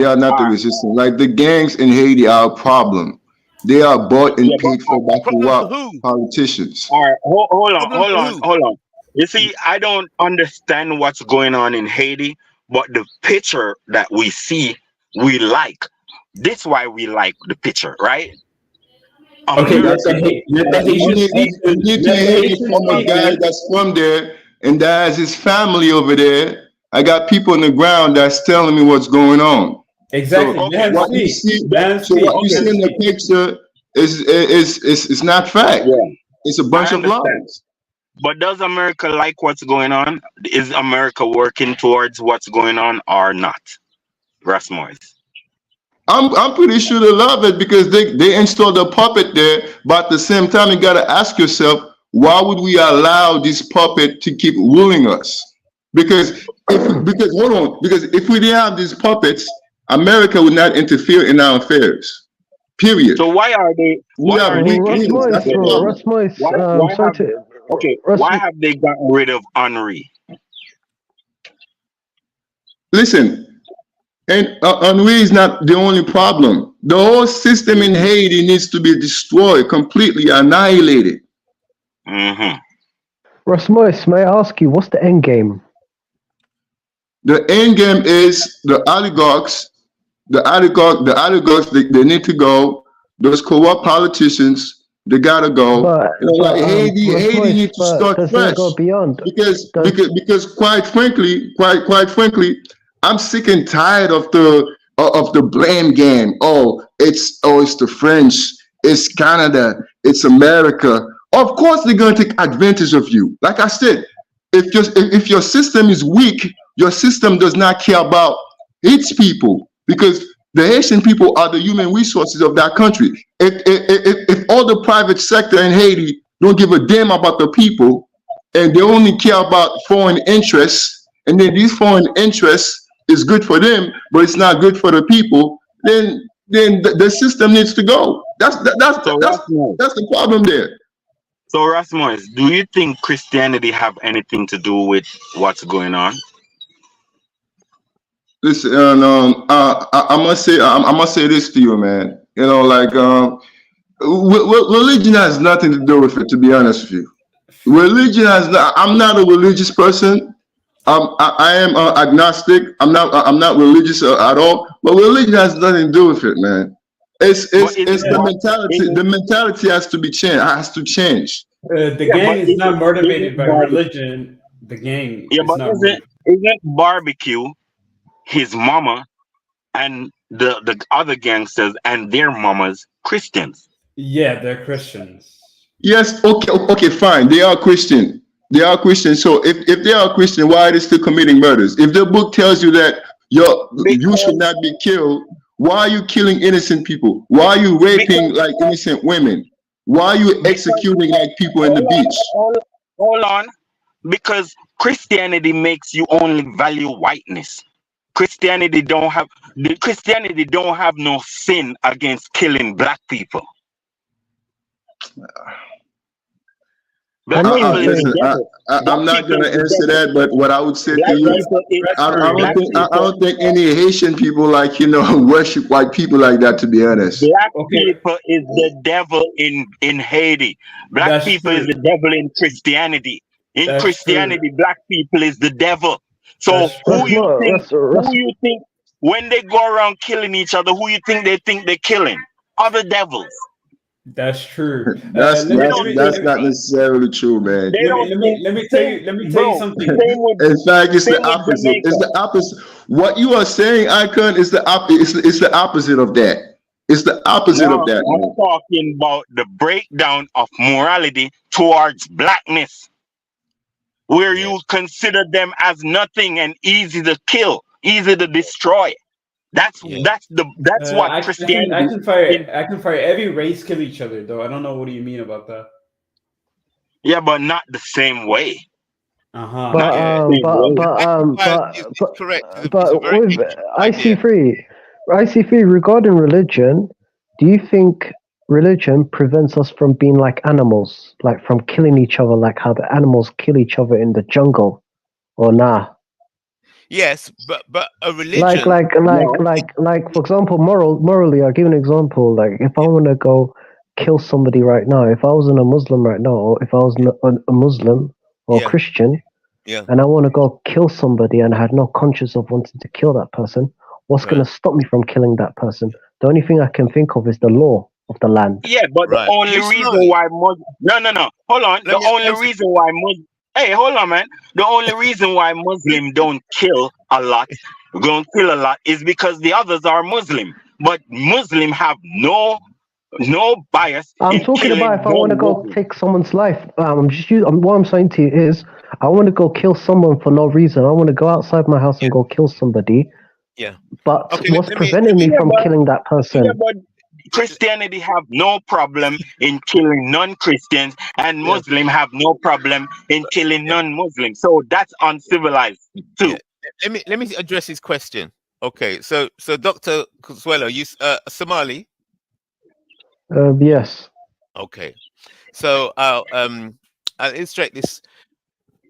They are not All the right. resistance. Like the gangs in Haiti are a problem. They are bought and Yeah, but paid for by Problem to corrupt who? politicians. all right. Problem to who? Hold on. You see, I don't understand what's going on in Haiti, but the picture that we see, we like. This why we like the picture, right? Okay, let America. the You Haitians need, speak. you need to Let the hear it Haitians from a speak, guy man. that's from there and that has his family over there. I got people on the ground that's telling me what's going on. So Exactly. Let Okay, him but what you speak. see, Let him so speak. what you Let see him okay, in the speak. picture is not fact. yeah, It's a I bunch of understand. lies. But does America like what's going on? Is America working towards what's going on or not? Rasmus. I'm pretty sure they love it because they installed a puppet there. But at the same time, you gotta ask yourself, why would we allow this puppet to keep ruling us? Because because hold on, because if we didn't have these puppets, America would not interfere in our affairs. Period. So why are they? We Why have are they weak Russ getting leaders. That's Moise, the rid of? problem. Russ Moise, Why sorry have? to Okay, Russ. why have they gotten rid of Henri? Listen, and ennui is not the only problem. The whole system in Haiti needs to be destroyed, completely annihilated. Mm-hmm. Russ Moise, may I ask you, what's the end game? The end game is the oligarchs, they need to go. Those corrupt politicians, they gotta go. But You know, like Russ Haiti Moise, need to but start doesn't it fresh go beyond? Does because quite frankly, I'm sick and tired of the blame game. It's the French, it's Canada, it's America. Of course, they're gonna take advantage of you. Like I said, if your system is weak, your system does not care about its people because the Haitian people are the human resources of that country. If all the private sector in Haiti don't give a damn about the people and they only care about foreign interests, and then these foreign interests is good for them, but it's not good for the people, then the system needs to go. So Rasmus, That's the problem there. do you think Christianity have anything to do with what's going on? Listen, I must say this to you, man. You know, like religion has nothing to do with it. To be honest with you, religion has. Not, I'm not a religious person. I am agnostic. I'm not religious at all. But religion has nothing to do with it, man. But It's the mentality. isn't The mentality has to be changed. Has to change. The yeah, but gang is not motivated isn't by barbecue? religion. The gang Yeah, is but not motivated. isn't barbecue his mama and the other gangsters and their mamas Christians? Yeah, they're Christians. Yes. Okay. Okay. Fine. They are Christian. They are Christian. So if they are Christian, why are they still committing murders? If the book tells you that you should Because not be killed, why are you killing innocent people? Why are you raping because like innocent women? Why are you because executing like people in the hold on, beach? hold on. Because Christianity makes you only value whiteness. Christianity don't have no sin against killing black people. I Black know you're people is the saying Listen, devil. I'm Black not people gonna is the answer devil. that, but what I would say to Black you, Rest, people is Restford. black I people. don't think any Haitian people like worship white people like that. To be honest, Black Okay, people is the devil in Haiti. Black that's people is true. the devil in Christianity. In That's true. Christianity, black people is the devil. So That's Russ true. who you think when they go around killing each other, who you think they're killing? Other devils. That's true. that's They that's don't think that's not necessarily true, man. they don't think same let me tell you bro. something. In fact, it's the Same with opposite. It's Jamaica. the opposite. What you are saying, Icon, is it's the opposite of that. It's the opposite of No, that, I'm man. talking about the breakdown of morality towards blackness, where Yeah. you consider them as nothing and easy to kill, easy to destroy. Yeah. That's what I Christianity can fire in every race kill each other though. I don't know what do you mean about that. yeah, but not the same way. Uh huh. Not but in Yeah. the same way. And likewise, it's but correct. It's a but very with dangerous idea. IC3, IC3 regarding religion, do you think religion prevents us from being like animals, like from killing each other, like how the animals kill each other in the jungle, or nah? Yes, but a Like, religion. like, like, like, like. For example, morally, I'll give an example. Like, if I want to go kill somebody right now, if I wasn't a Muslim right now, or if I was a Muslim or a Yeah, Christian, yeah, and I want to go kill somebody, and I had no conscience of wanting to kill that person, what's going right, to stop me from killing that person? The only thing I can think of is the law of the land. Yeah, but the right. only You reason Somali. why no, hold on. Let The me only answer. reason why hey, hold on, man. The only reason why Muslim don't kill a lot, don't kill a lot, is because the others are Muslim. But Muslim have no bias I'm in talking about killing if I want to go non-Muslim. take someone's life. What I'm saying to you is, I want to go kill someone for no reason. I want to go outside my house and Yeah, go kill somebody. yeah. But Okay, what's let preventing me. me Yeah, from but killing that yeah, person? but Christianity have no problem in killing non-Christians, and Yeah, Muslim have no problem in killing yeah, non-Muslim. So that's uncivilized yeah. too. Let me address his question. Okay, so Dr. Consuelo, you Somali. Yes. Okay, so I'll illustrate this.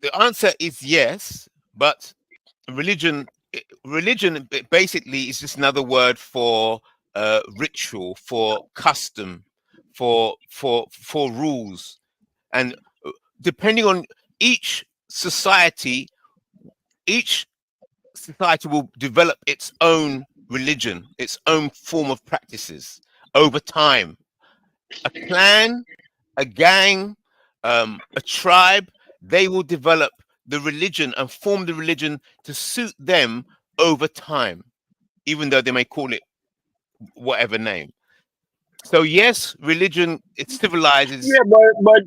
The answer is yes, but religion basically is just another word for ritual, for custom, for rules, and depending on each society, each society will develop its own religion, its own form of practices over time. A clan, a gang, a tribe, they will develop the religion and form the religion to suit them over time, even though they may call it whatever name. So yes, religion it civilizes. Yeah,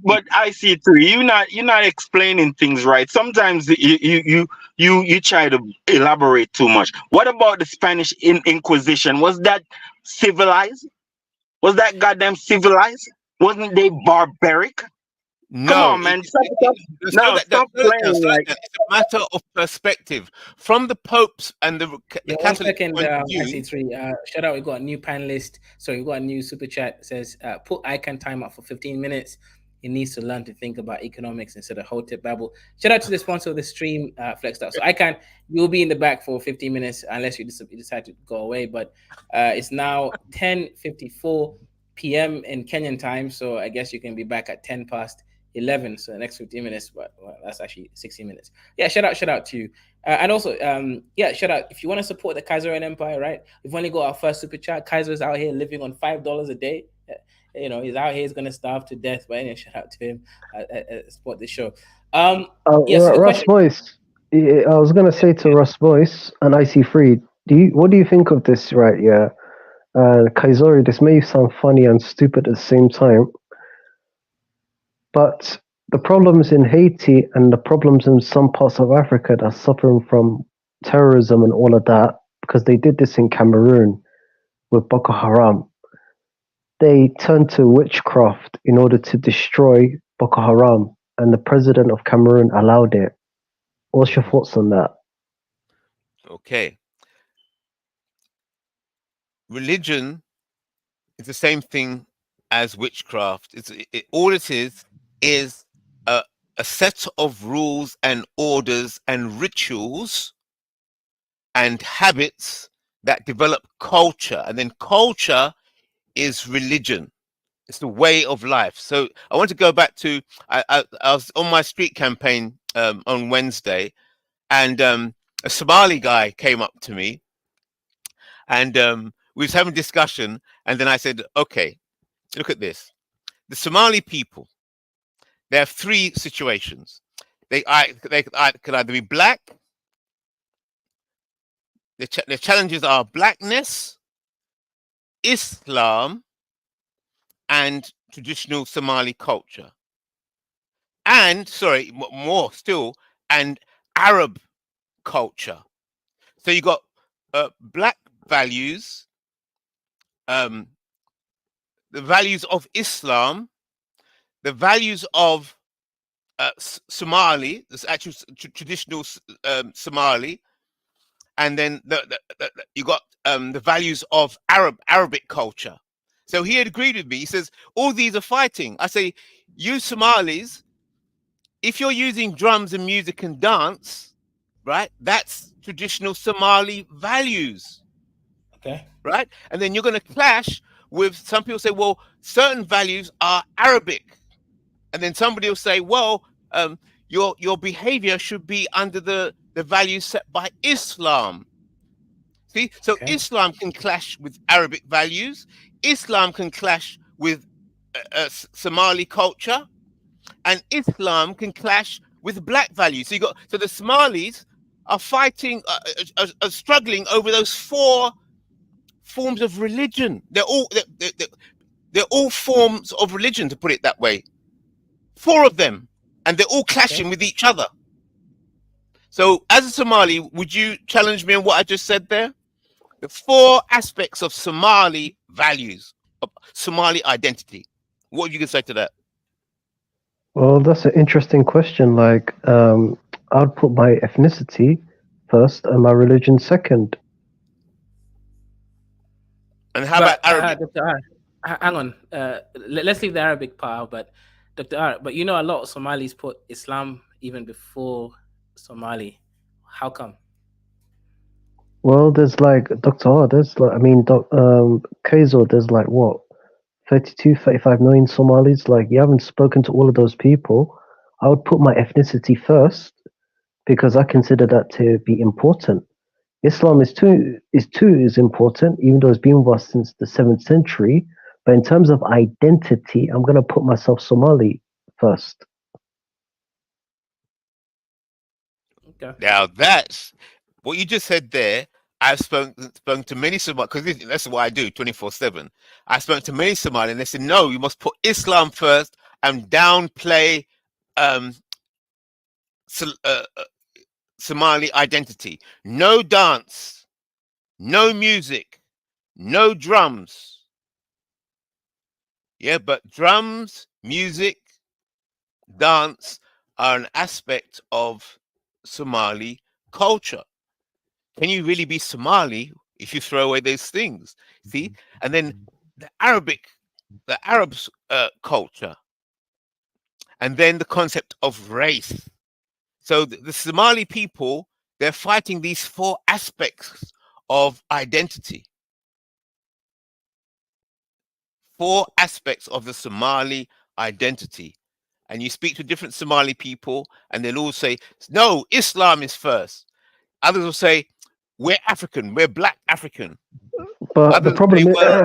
but I see it too. You're not explaining things right. Sometimes you try to elaborate too much. What about the Spanish Inquisition? Was that civilized? Was that goddamn civilized? Wasn't they barbaric? Come No, on, man. No, stop slow that down, playing slow that like. down. It's a matter of perspective. From the popes and the Yeah, one Catholic second, point of I view, see three. Shout out, we got a new panelist. So we got a new super chat. It says, put icon timer for 15 minutes. He needs to learn to think about economics instead of whole tip babble. Shout out to the sponsor of the stream, Flexed Out. So Icon, you'll be in the back for 15 minutes unless you decide to go away. But it's now 10:54 p.m. in Kenyan time. So I guess you can be back at 10 past 11. So the next 15 minutes, but well, that's actually 16 minutes. Yeah, shout out to you. And also, yeah, shout out if you want to support the Kaiserine Empire, right? We've only got our first super chat. Kaiser's out here living on $5 a day. You know, he's out here, he's gonna starve to death. But anyway, shout out to him. Support the show. Yeah. So the Russ question. Boyce. I was gonna say to Russ Boyce and IC3, what do you think of this? Right? Yeah. Kaisori, this may sound funny and stupid at the same time, but the problems in Haiti and the problems in some parts of Africa that are suffering from terrorism and all of that, because they did this in Cameroon with Boko Haram. They turned to witchcraft in order to destroy Boko Haram, and the president of Cameroon allowed it. What's your thoughts on that? okay, religion is the same thing as witchcraft. All it is a, a set of rules and orders and rituals and habits that develop culture, and then culture is religion. It's the way of life. So I want to go back to I was on my street campaign on Wednesday, and a Somali guy came up to me, and we was having a discussion, and then I said, "Okay, look at this. The Somali people. They have three situations. They could either be black. The challenges are blackness, Islam, and traditional Somali culture, and sorry, more still, and Arab culture. So you got black values, um, the values of Islam, the values of Somali, this actual traditional Somali, and then you got the values of Arabic culture. So he had agreed with me. He says all these are fighting. I say, you Somalis, if you're using drums and music and dance, right? That's traditional Somali values, Okay. right? And then you're going to clash with some people say, well, certain values are Arabic, and then somebody will say, well, your behavior should be under the values set by Islam. See, so Okay. Islam can clash with Arabic values. Islam can clash with Somali culture, and Islam can clash with black values. So so the Somalis are fighting, are struggling over those four forms of religion. They're all forms of religion, to put it that way. Four of them, and they're all clashing with each other. So, as a Somali, would you challenge me on what I just said there? The four aspects of Somali values, of Somali identity. What would you say to that? Well, that's an interesting question. Like, I'd put my ethnicity first and my religion second. And how about Arabic? Dr. R, hang on. Let's leave the Arabic part out, but Dr. R, but you know a lot of Somalis put Islam even before Somali. How come? Well, there's like Dr. R, there's like, Kaiser, there's like what, 32, 35 million Somalis? Like, you haven't spoken to all of those people. I would put my ethnicity first because I consider that to be important. Islam is important, even though it's been with us since the 7th century. But in terms of identity, I'm going to put myself Somali first. Okay. Now that's what you just said there. I've spoken to many Somali, because that's what I do 24/7. I spoke to many Somali, and they said, no, you must put Islam first and downplay Somali identity. No dance, no music, no drums. Yeah, but drums, music, dance are an aspect of Somali culture. Can you really be Somali if you throw away those things? See, and then the Arabs culture, and then the concept of race. So the Somali people, they're fighting these four aspects of identity. Four aspects of the Somali identity. And you speak to different Somali people, and they'll all say, no, Islam is first. Others will say, we're African, we're black African. But Others the problem is, say,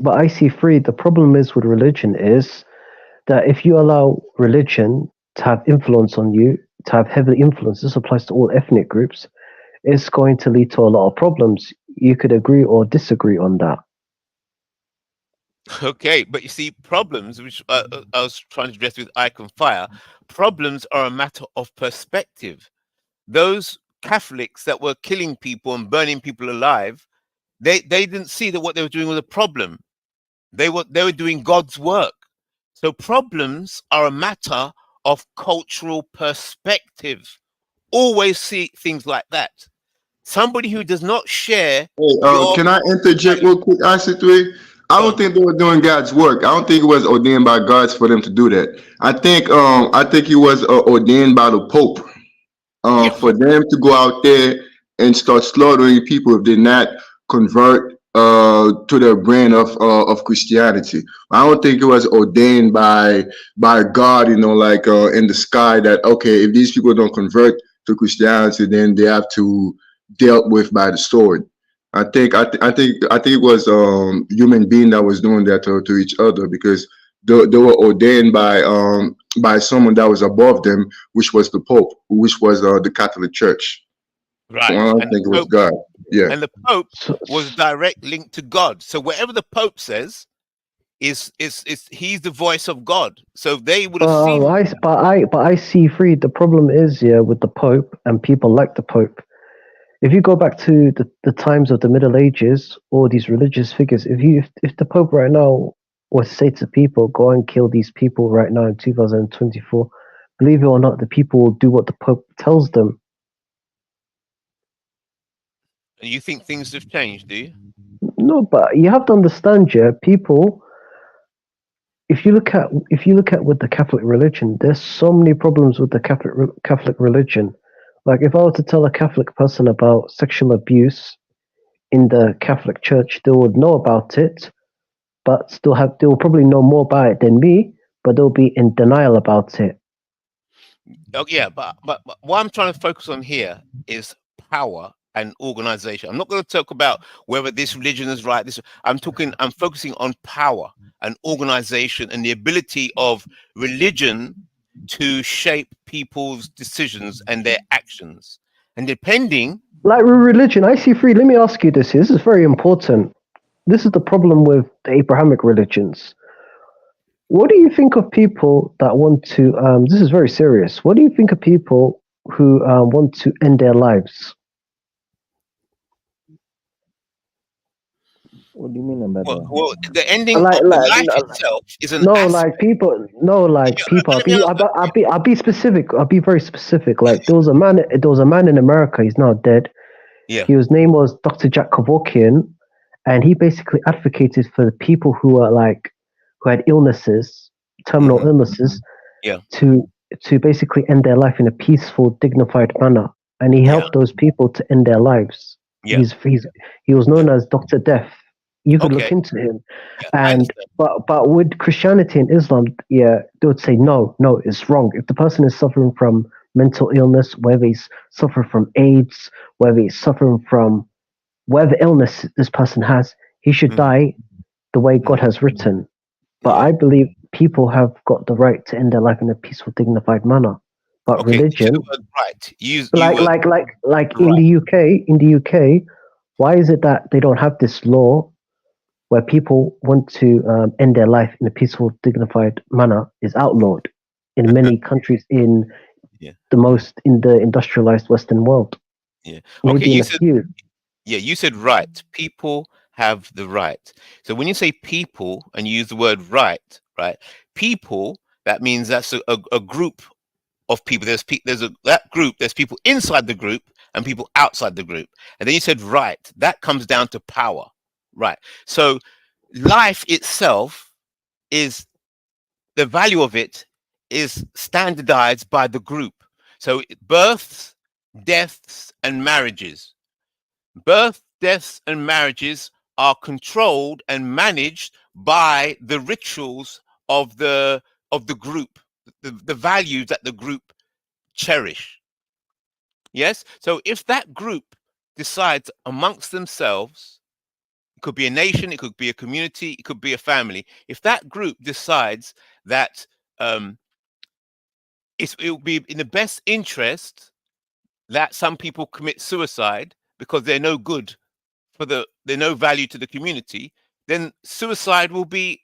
but I see free. The problem is with religion is that if you allow religion to have influence on you, to have heavy influence, this applies to all ethnic groups, it's going to lead to a lot of problems. You could agree or disagree on that. okay, but you see, problems, which I was trying to address with Icon Fire, problems are a matter of perspective. Those Catholics that were killing people and burning people alive, they didn't see that what they were doing was a problem. They were doing God's work. So problems are a matter of cultural perspective. Always see things like that. Somebody who does not share your Can I interject real quick, I don't think they were doing God's work. I don't think it was ordained by God for them to do that. I think it was ordained by the Pope for them to go out there and start slaughtering people if they not convert to the brand of Christianity. I don't think it was ordained by God, like in the sky, that okay, if these people don't convert to Christianity, then they have to dealt with by the sword. I think it was human being that was doing that to each other, because they were ordained by someone that was above them, which was the Pope, which was the Catholic Church. right. So I don't think it was God. Yeah. And the Pope was direct linked to God. So whatever the Pope says is he's the voice of God. So they would have seen. But I see free. The problem is, yeah, with the Pope and people like the Pope. If you go back to the times of the Middle Ages, all these religious figures, if the Pope right now was to say to people, go and kill these people right now in 2024, believe it or not, the people will do what the Pope tells them. And you think things have changed, do you? No, but you have to understand, yeah, people. If you look at with the Catholic religion, there's so many problems with the Catholic religion. Like if I were to tell a Catholic person about sexual abuse in the Catholic Church, they would know about it, but they will probably know more about it than me, but they'll be in denial about it. Oh, yeah, but what I'm trying to focus on here is power and organization. I'm not going to talk about whether this religion is right. I'm focusing on power and organization and the ability of religion to shape people's decisions and their actions. And depending, Like with religion, I see free. Let me ask you this. This is very important. This is the problem with the Abrahamic religions. What do you think of people that want to? This is very serious. What do you think of people who want to end their lives? What do you mean about that? well, the ending Like, of the like, life no, itself is an no, aspect. like people, no, like people. Let me answer. I'll be specific. I'll be very specific. Like there was a man. There was a man in America. He's now dead. Yeah. His name was Dr. Jack Kevorkian, and he basically advocated for the people who had illnesses, terminal illnesses, Yeah. to basically end their life in a peaceful, dignified manner. And he helped those people to end their lives. Yeah. He was known as Dr. Death. You could look Okay. into him. Yeah, I And understand. but with Christianity and Islam, yeah, they would say no, it's wrong. If the person is suffering from mental illness, whether he's suffering from AIDS, whether he's suffering from whatever illness this person has, he should die the way God has written. But Yeah. I believe people have got the right to end their life in a peaceful, dignified manner. But Okay. religion, You were right. You like were in the UK, why is it that they don't have this law where people want to end their life in a peaceful, dignified manner is outlawed in many countries in Yeah. in the industrialized Western world? Yeah. Maybe Okay. in You a said few. you said right. People have the right. So when you say people and you use the word right, people, that means that's a group of people. That group. There's people inside the group and people outside the group. And then you said right. That comes down to power, right? So life itself is the value of it is standardized by the group. So births, deaths, and marriages. Birth, deaths, and marriages are controlled and managed by the rituals of the group, the values that the group cherish. Yes. So if that group decides amongst themselves, it could be a nation, it could be a community, it could be a family. If that group decides that it will be in the best interest that some people commit suicide because they're no good they're no value to the community, then suicide will be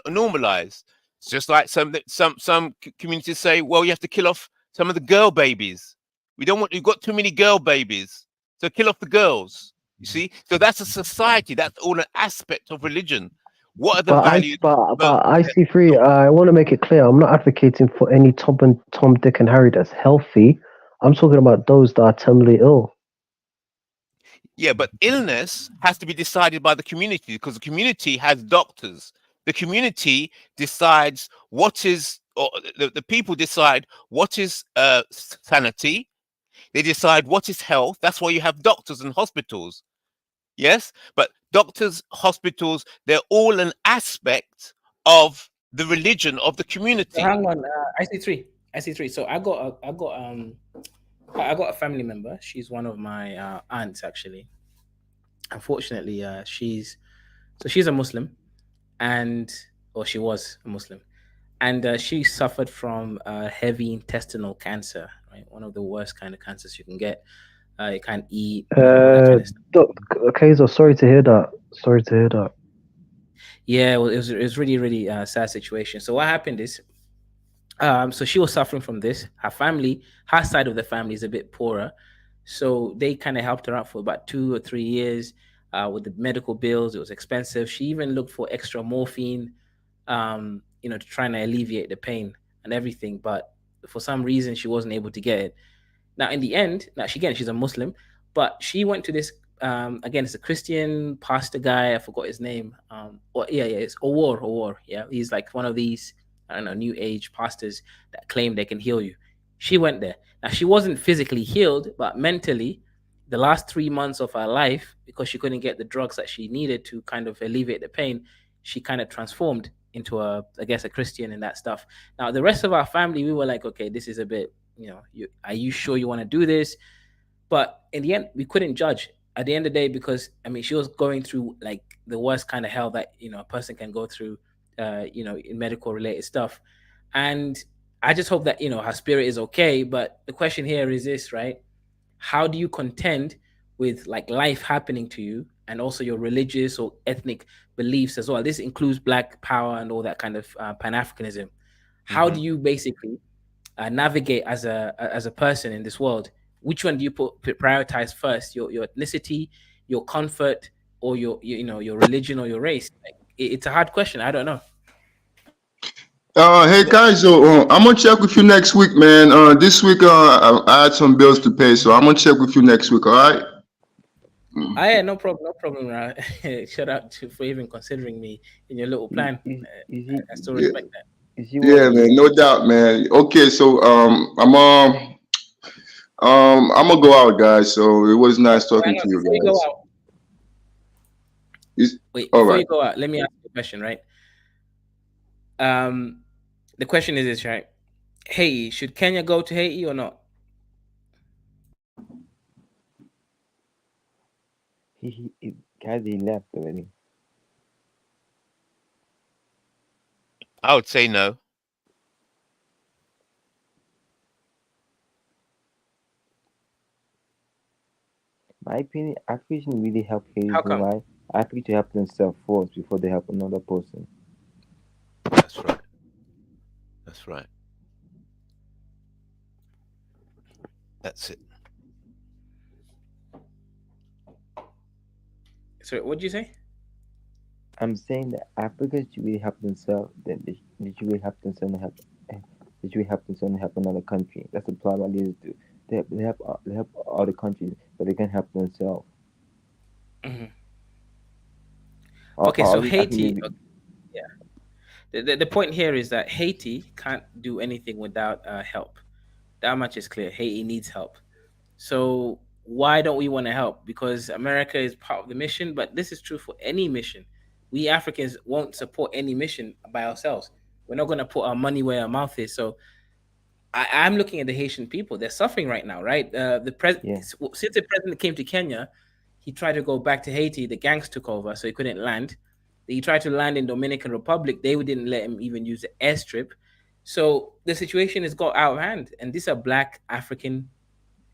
normalized. It's just like some communities say, well, you have to kill off some of the girl babies. You've got too many girl babies, so kill off the girls. You see, so that's a society. That's all an aspect of religion. What are the values? But I see free. I want to make it clear. I'm not advocating for any Tom, Dick, and Harry that's healthy. I'm talking about those that are terminally ill. Yeah, but illness has to be decided by the community because the community has doctors. The community decides what is, or the people decide what is sanity. They decide what is health. That's why you have doctors and hospitals. Yes, but doctors, hospitals, they're all an aspect of the religion of the community. Hang on, I see three. So I got a family member. She's one of my aunts actually. Unfortunately, she's a Muslim, or she was a Muslim, and she suffered from heavy intestinal cancer, right? One of the worst kind of cancers you can get. You can't eat, all that kind of stuff. Okay, so sorry to hear that. Yeah, well, it was really, really sad situation. So what happened is, so she was suffering from this. Her side of the family is a bit poorer, so they kind of helped her out for about 2 or 3 years with the medical bills. It was expensive. She even looked for extra morphine, to try and alleviate the pain and everything. But for some reason, she wasn't able to get it. Now, in the end, she's a Muslim, but she went to this again. It's a Christian pastor guy. I forgot his name. It's Owor. Yeah, he's like one of these, I don't know, new age pastors that claim they can heal you. She went there. Now, she wasn't physically healed, but mentally, the last 3 months of her life, because she couldn't get the drugs that she needed to kind of alleviate the pain, she kind of transformed into I guess, a Christian and that stuff. Now, the rest of our family, we were like, okay, this is a bit, are you sure you want to do this? But in the end, we couldn't judge at the end of the day, because I mean, she was going through like the worst kind of hell that a person can go through, in medical related stuff. And I just hope that her spirit is okay. But the question here is this, right? How do you contend with like life happening to you and also your religious or ethnic beliefs as well? This includes Black power and all that kind of Pan-Africanism. How do you basically navigate as a person in this world? Which one do you prioritize first? Your ethnicity, your comfort, or your religion or your race? Like, it's a hard question. I don't know. Hey guys, so I'm gonna check with you next week, man. This week I had some bills to pay, so I'm gonna check with you next week. All right? Yeah, no problem, no problem. Shout out for even considering me in your little plan. I still Yeah, respect that. yeah, man, no doubt, man. Okay, so I'm gonna go out, guys. So it was nice talking to you Before you go guys. out, wait, All before right. you go out, let me ask you a question, right? The question is this, right? Haiti, should Kenya go to Haiti or not? Guys, he left already. I would say no. My opinion, Africa shouldn't really help Haiti. How come? Why? Africa should help themselves first before they help another person. That's right. That's right. That's it. So what did you say? I'm saying that Africa should really help themselves. That they should really help themselves and help. They should really help themselves and help another country. That's what our leaders do. They help other countries, but they can't help themselves. Mm-hmm. Okay, so Haiti. The point here is that Haiti can't do anything without help. That much is clear. Haiti needs help. So why don't we want to help? Because America is part of the mission, but this is true for any mission. We Africans won't support any mission by ourselves. We're not going to put our money where our mouth is. So I'm looking at the Haitian people. They're suffering right now, right? Since the president came to Kenya, he tried to go back to Haiti. The gangs took over, so he couldn't land. He tried to land in Dominican Republic. They didn't let him even use the airstrip. So the situation has got out of hand. And these are Black African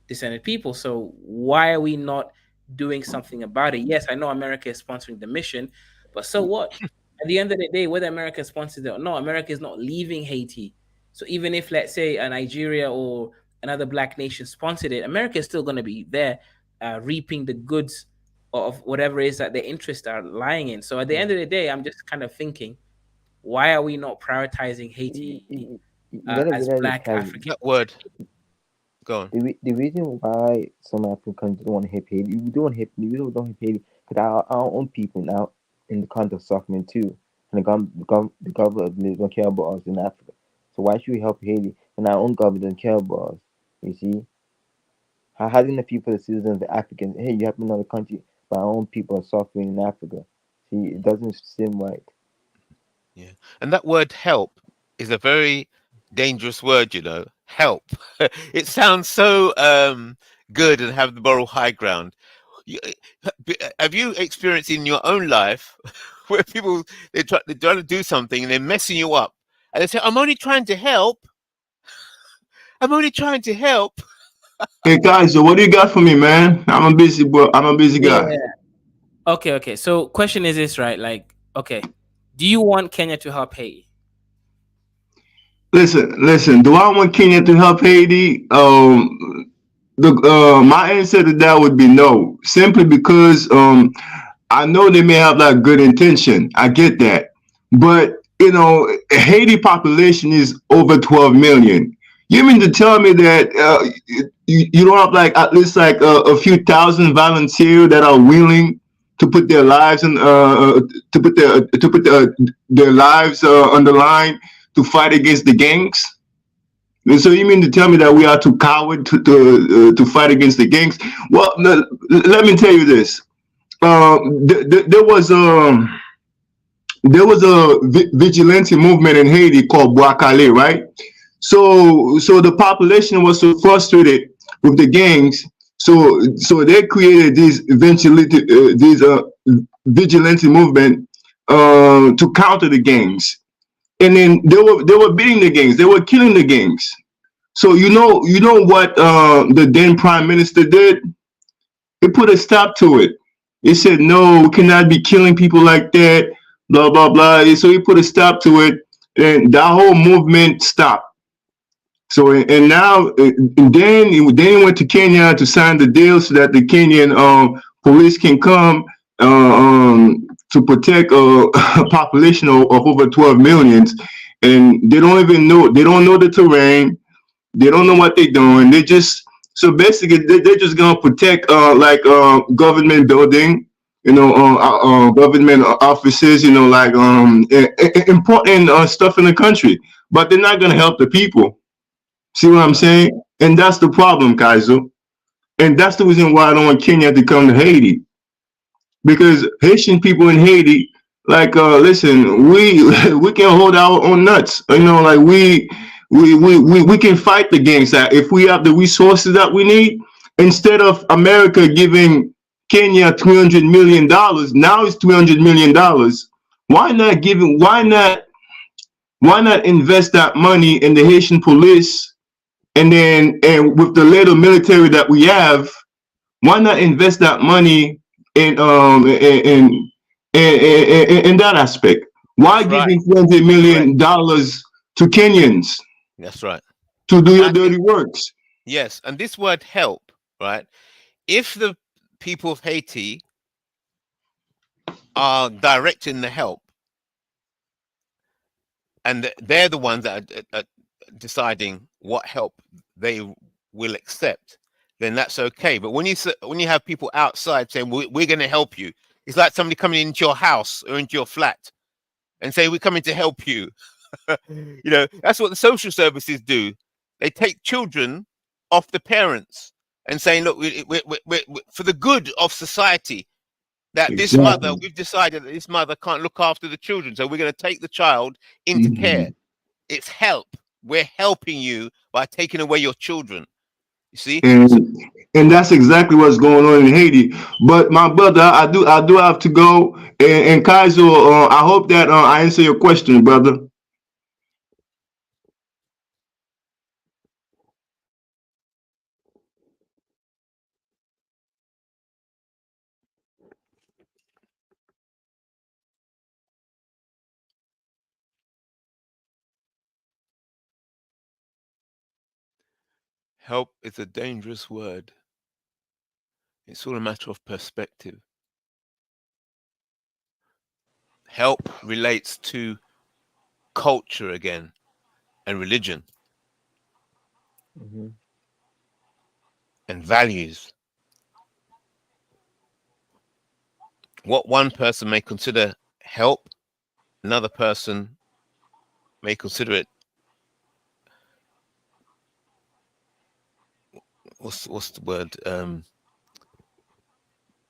descended people. So why are we not doing something about it? Yes, I know America is sponsoring the mission, but so what? At the end of the day, whether America sponsors it or not, America is not leaving Haiti. So even if, let's say, a Nigeria or another Black nation sponsored it, America is still going to be there reaping the goods of whatever it is that their interests are lying in. So at the end of the day, I'm just kind of thinking, why are we not prioritizing Haiti as Black African? That word. Go on. The reason why some African countries don't want to help Haiti, we don't help Haiti because our own people now in the country are suffering too, and the government don't care about us in Africa. So why should we help Haiti when our own government don't care about us? You see, how do the people, the citizens, the Africans, hey, you help another country, but our own people are suffering in Africa? See, it doesn't seem right. Yeah, and that word "help" is a very dangerous word. Help. It sounds so good and have the moral high ground. Have you experienced in your own life where people they're trying to do something and they're messing you up, and they say, "I'm only trying to help. I'm only trying to help." Hey guys, so what do you got for me, man? I'm a busy boy. I'm a busy guy. Okay. So question is this, right? Like, okay, do you want Kenya to help Haiti? Listen. Do I want Kenya to help Haiti? My answer to that would be no, simply because I know they may have like good intention. I get that, but Haiti population is over 12 million. You mean to tell me that you don't have like at least like a few thousand volunteers that are willing to put their lives in their lives on the line to fight against the gangs? So you mean to tell me that we are too coward to fight against the gangs? Well, let me tell you this. There was a vigilante movement in Haiti called Boakale, right? So the population was so frustrated with the gangs, so they created these vigilante movement to counter the gangs, and then they were beating the gangs, they were killing the gangs. So you know what the then prime minister did? He put a stop to it. He said, no, we cannot be killing people like that, blah, blah, blah. So he put a stop to it, and that whole movement stopped. So, and now, and then he went to Kenya to sign the deal so that the Kenyan police can come to protect a population of over 12 millions. And they don't know the terrain, they don't know what they're doing. They just so basically they're just gonna protect like government building, government offices, like important stuff in the country. But they're not gonna help the people. See what I'm saying? And that's the problem, Kaiser. And that's the reason why I don't want Kenya to come to Haiti, because Haitian people in Haiti, like, listen, we we can hold our own nuts. Like we can fight the gangs. That if we have the resources that we need, instead of America giving Kenya $300 million, now it's $300 million. Why not give it? Why not invest that money in the Haitian police, and with the little military that we have, why not invest that money in that aspect? Why That's right. giving $20 million to Kenyans That's right. to do your And dirty works? yes, and this word help, right? If the people of Haiti are directing the help, and they're the ones that are deciding what help they will accept, then that's okay. But when you have people outside saying we're going to help you, it's like somebody coming into your house or into your flat and say we're coming to help you. That's what the social services do. They take children off the parents and saying, look, we for the good of society, that this mother, Exactly. we've decided that this mother can't look after the children, so we're going to take the child into care. Mhm. It's help. We're helping you by taking away your children. You see? And So, and that's exactly what's going on in Haiti. But my brother, I do have to go. And Kaiser, I hope that I answer your question, brother. help is a dangerous word. It's all a matter of perspective. Help relates to culture again and religion Hmm. and values. What one person may consider help, another person may consider it, what's the word,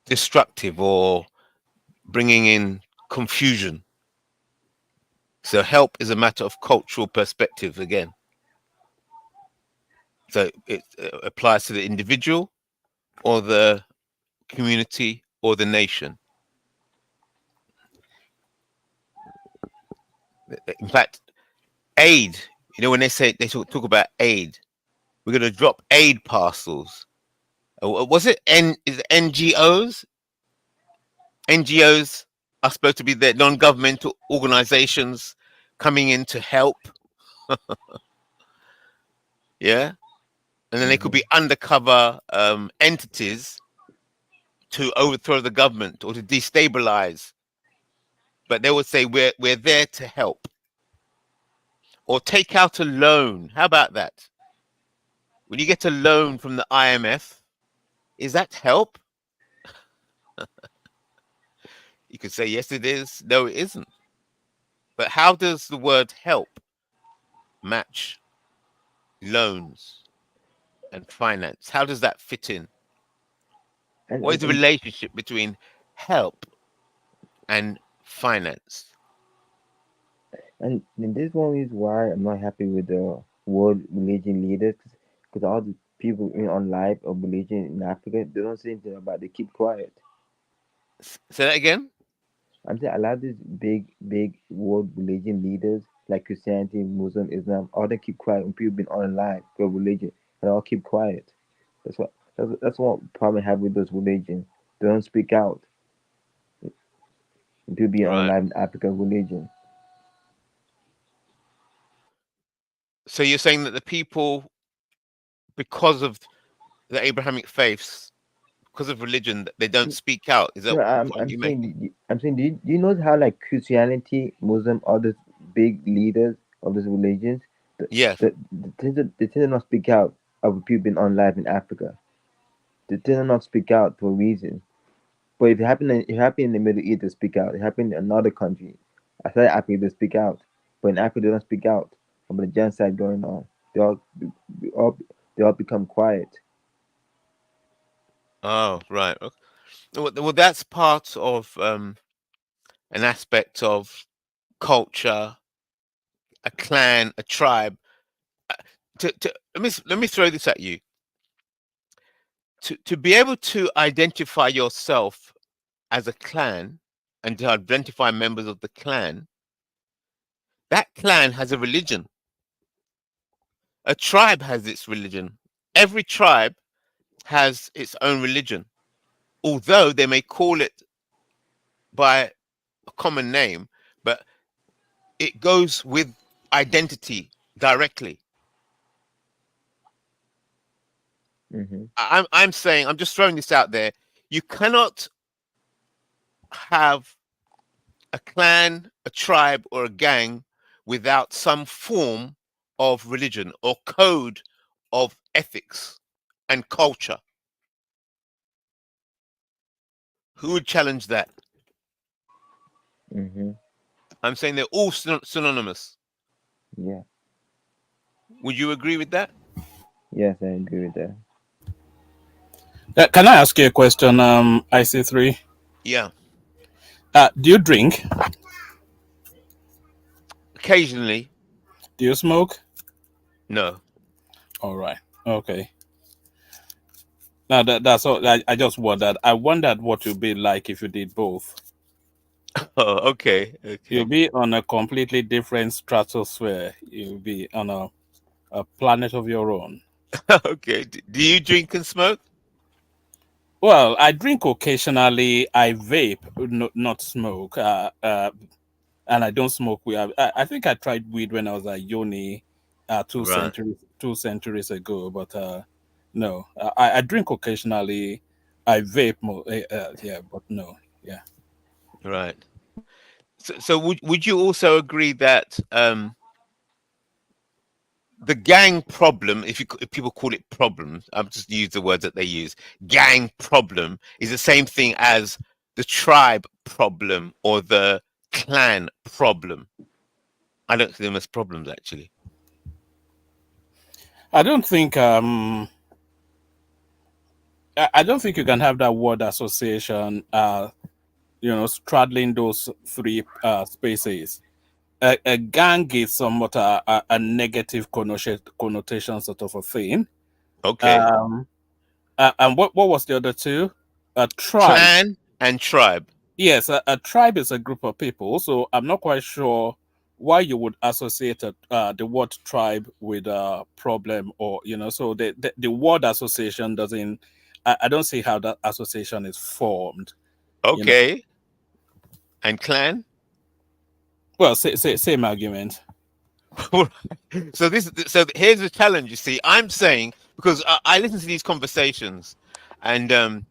destructive or bringing in confusion. So help is a matter of cultural perspective again. So it applies to the individual or the community or the nation. In fact, aid, when they talk about aid, we're going to drop aid parcels. Was it is it NGOs? NGOs are supposed to be the non-governmental organizations coming in to help. Yeah. And then they could be undercover entities to overthrow the government or to destabilize. But they would say we're there to help. Or take out a loan. How about that? When you get a loan from the IMF, is that help? You could say yes, it is. No, it isn't. But how does the word help match loans and finance? How does that fit in? and What is and, the and, relationship between help and finance? and this one is why I'm not happy with the world religion leaders, because all the people on live of religion in Africa, they don't say anything about it. They keep quiet. Say that again. I'm saying a lot of these big world religion leaders like Christianity, Muslim, Islam, all they keep quiet when people been on live for religion, and all keep quiet. That's what problem I have with those religions. They don't speak out. People be on Right. live in African religion. So you're saying that the people, because of the Abrahamic faiths, because of religion, they don't speak out. Is that No, the I'm point I'm you're making? saying I'm saying do you know how like Christianity, Muslim, all these big leaders of these religions, Yes. they tend to not speak out of people being on live in Africa. They tend to not speak out for a reason. But if it happened in the Middle East, they speak out. It happened in another country, outside Africa, they speak out. But in Africa, they don't speak out about the genocide going on. They all they all become quiet. Oh, right. Okay. Well, that's part of an aspect of culture, a clan, a tribe. Let me throw this at you. To be able to identify yourself as a clan and to identify members of the clan, that clan has a religion. A tribe has its religion. Every tribe has its own religion, although they may call it by a common name, but it goes with identity directly. Hmm. I'm saying, I'm just throwing this out there. You cannot have a clan, a tribe, or a gang without some form of religion or code of ethics and culture. Who would challenge that? Hmm. I'm saying they're all synonymous. Yeah. Would you agree with that? Yes, I agree with that. Can I ask you a question, IC3? Yeah. Do you drink? Occasionally, Do you smoke? no. All right. Okay. Now that's all. I just wondered. I wondered what you'd be like if you did both. Oh, okay. You'll Okay. be on a completely different stratosphere. You'll be on a planet of your own. Okay. Do you drink and smoke? Well, I drink occasionally. I vape, not smoke. And I don't smoke weed. I think I tried weed when I was at uni, Right. 2 centuries ago. But no, I drink occasionally. I vape more. Yeah, but no. Yeah. Right. So would you also agree that the gang problem, if people call it problems, I'm just use the words that they use. Gang problem is the same thing as the tribe problem or the clan problem. I don't see them as problems actually. I don't think I don't think you can have that word association. Straddling those three spaces. A gang is somewhat a negative connotation sort of a thing. Okay. Um, and what was the other two? A tribe. Clan and tribe. Yes, a tribe is a group of people. So I'm not quite sure why you would associate the word tribe with a problem, or So the word association doesn't. I don't see how that association is formed. You know. Okay. And clan? Well, same argument. So here's the challenge. You see, I'm saying, because I listen to these conversations, and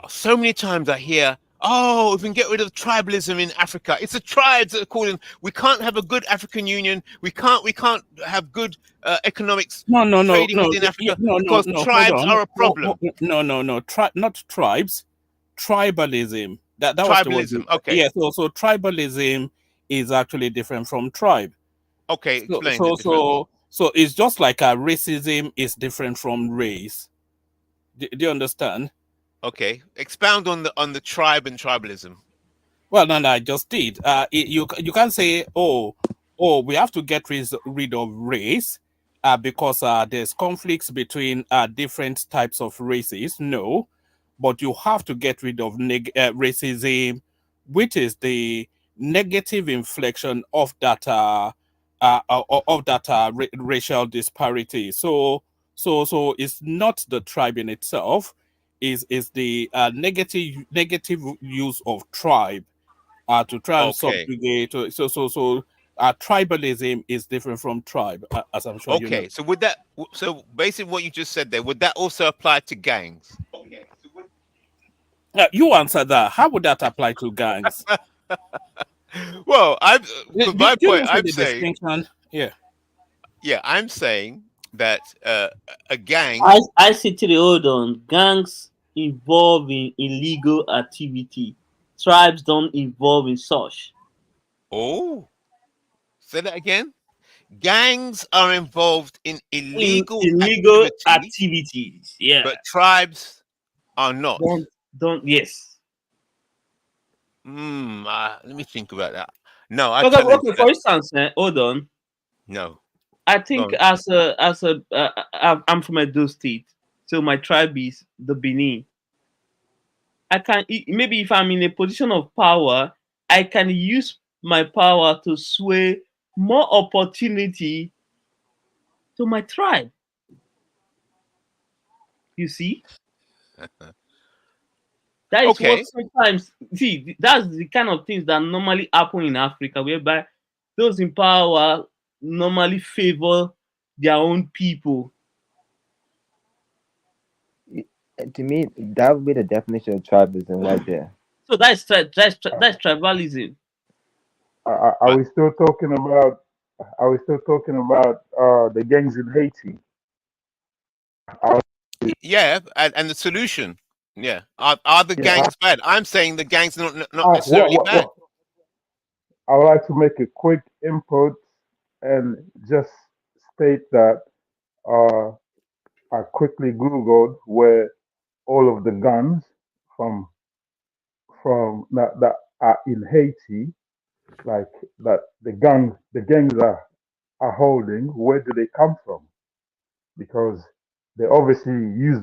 so many times I hear, "Oh, if we can get rid of tribalism in Africa, it's the tribes that are calling. We can't have a good African Union. We can't have good economics No, no, no, trading no, within Africa no, no, because no. Hold tribes on. are a problem. No, no, no. Not tribes. Tribalism. That was the word. Tribalism. Okay. Yeah. So tribalism is actually different from tribe. Okay. So Explain the so difference. so So it's just like racism is different from race. Do you understand? Okay, expound on the tribe and tribalism. Well, no, I just did. You can't say, we have to get rid of race because there's conflicts between different types of races. No, but you have to get rid of racism, which is the negative inflection of that racial disparity. So it's not the tribe in itself. Is the negative use of tribe to try and Okay, subjugate. Tribalism is different from tribe, as I'm sure you know. okay. So would that so basically what you just said there, would that also apply to gangs? You answer that. How would that apply to gangs? Well, I'm Do, because my do point, you see I'm the saying, distinction? Yeah. yeah, I'm saying that a gang. I city hold on. Gangs involve in illegal activity. Tribes don't involve in such. Oh, say that again. Gangs are involved in In illegal illegal activity, activities. Yeah. but tribes are not. Don't yes. Let me think about that. No, I Okay, challenge okay, for that. instance, hold on. No, I go think on. I'm from Edo State, so my tribe is the Benin. I can maybe if I'm in a position of power, I can use my power to sway more opportunity to my tribe. You see, that is what Okay, sometimes see. That's the kind of things that normally happen in Africa, whereby those in power normally favor their own people. To me, that would be the definition of tribalism right there. So that's tribalism. Are I, we still talking about? Are we still talking about the gangs in Haiti? Are, yeah, and the solution. Yeah, are the yeah. gangs bad? I'm saying the gangs not What, necessarily bad. what? I would like to make a quick input and just state that uh, I quickly Googled where all of the guns from that are in Haiti, like that the gangs are holding. Where do they come from? Because they obviously use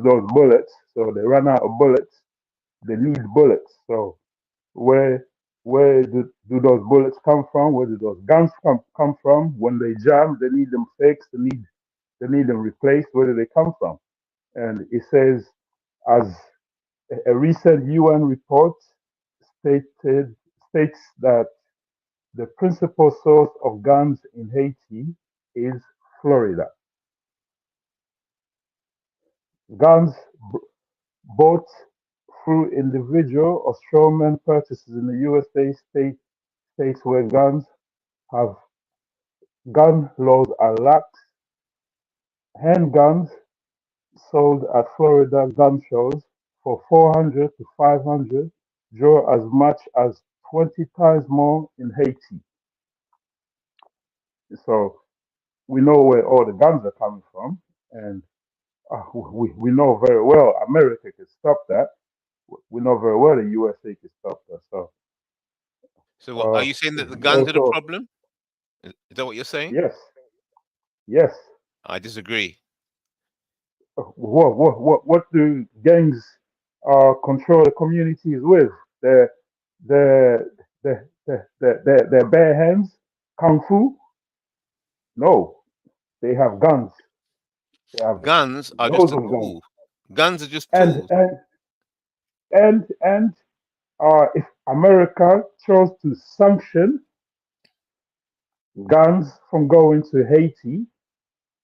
those bullets, so they run out of bullets. They need bullets. So where where do those bullets come from? Where do those guns come from? When they jam, they need them fixed. They need them replaced. Where do they come from? And it says, as a recent UN report stated states that the principal source of guns in Haiti is Florida. Guns bought through individual or strawman purchases in the USA states where have gun laws are lax. Handguns sold at Florida gun shows for 400 to 500 draw as much as 20 times more in Haiti. So we know where all the guns are coming from, and we know very well America can stop that. We know very well the USA can stop that. So So are uh, you saying that the we guns are the also problem? Is that what you're saying? yes, yes. I disagree. What do gangs control the communities with? The their bare hands, kung fu? No, they have guns. They have Guns are just loads a of guns. tool. Guns are just And tools. and and if America chose to sanction guns from going to Haiti,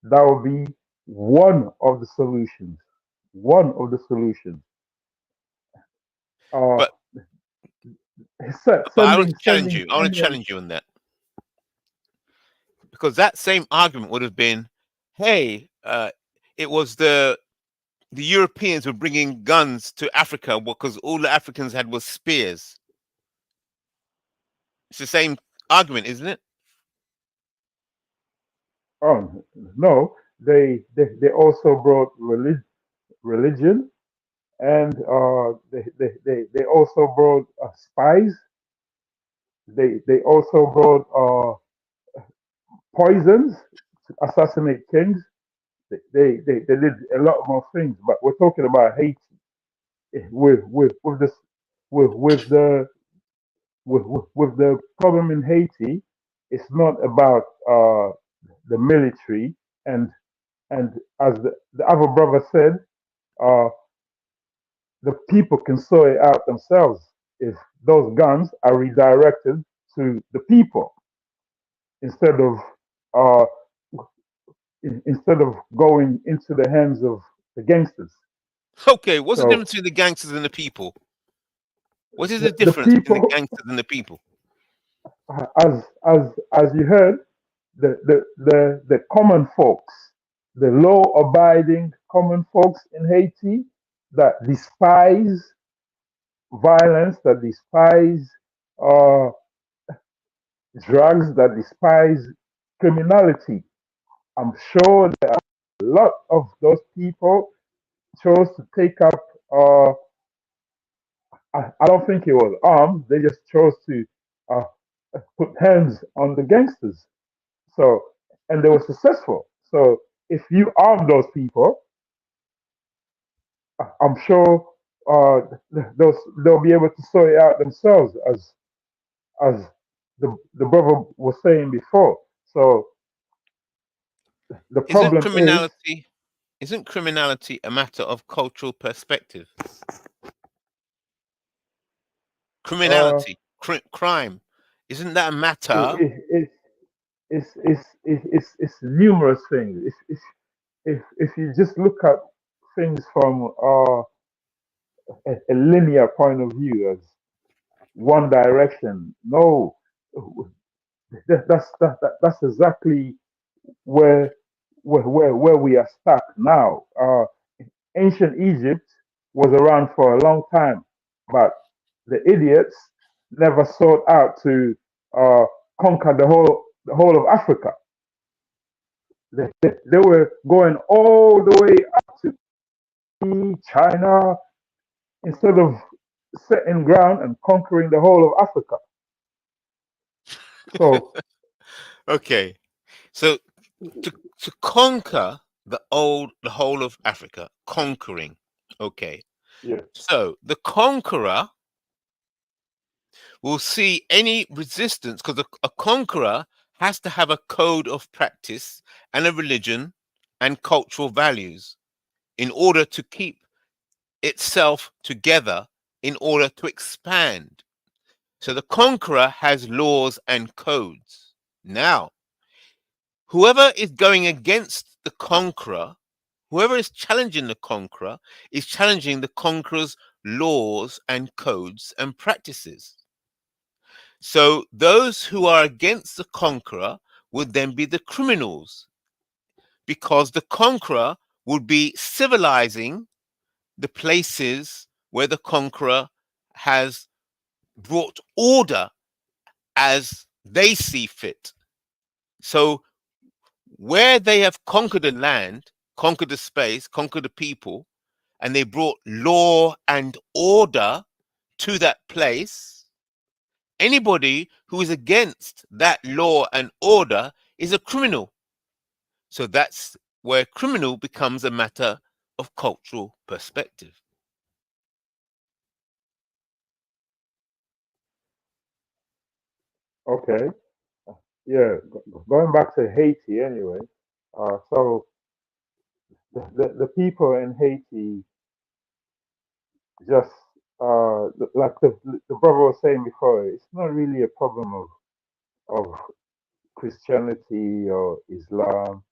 that would be one of the solutions. One of the solutions. Uh, But I want sending to challenge sending you. I want to Kenyan. challenge you on that because that same argument would have been, hey, it was the Europeans were bringing guns to Africa because all the Africans had was spears. It's the same argument, isn't it? No, they also brought religion, and they also brought spies. They also brought poisons to assassinate kings. They did a lot more things, but we're talking about Haiti with this with the with the problem in Haiti. It's not about the military, and and as the other brother said, uh, the people can sort it out themselves if those guns are redirected to the people instead of uh, instead of going into the hands of the gangsters. Okay, what's the So difference between the gangsters and the people? What is the the difference between the people, gangsters and the people? as you heard, the common folks, the law-abiding common folks in Haiti that despise violence, that despise uh, drugs, that despise criminality. I'm sure that a lot of those people chose to take up. I don't think it was armed. They just chose to uh, put hands on the gangsters. So, and they were successful. So, if you arm those people, I'm sure they'll be able to sort it out themselves, as the brother was saying before. So, the Isn't problem is, criminality isn't criminality a matter of cultural perspective? uh, Criminality, crime, isn't that a it, matter? it, it, it's numerous things. If you just look at things from a linear point of view, as one direction, no, that's exactly where where we are stuck now. Ancient Egypt was around for a long time, but the idiots never sought out to uh, conquer the whole of Africa. They were going all the way up to China instead of setting ground and conquering the whole of Africa. So Okay, so to conquer the whole of Africa, conquering. Okay, yeah, so the conqueror will see any resistance because a conqueror has to have a code of practice and a religion and cultural values in order to keep itself together, in order to expand. So the conqueror has laws and codes. Now, whoever is going against the conqueror, whoever is challenging the conqueror, is challenging the conqueror's laws and codes and practices. So those who are against the conqueror would then be the criminals, because the conqueror would be civilizing the places where the conqueror has brought order as they see fit. So where they have conquered a land, conquered a space, conquered a people, and they brought law and order to that place, anybody who is against that law and order is a criminal. So that's where criminal becomes a matter of cultural perspective. okay, yeah. Going back to Haiti anyway. So the people in Haiti just like the brother was saying before, it's not really a problem of Christianity or Islam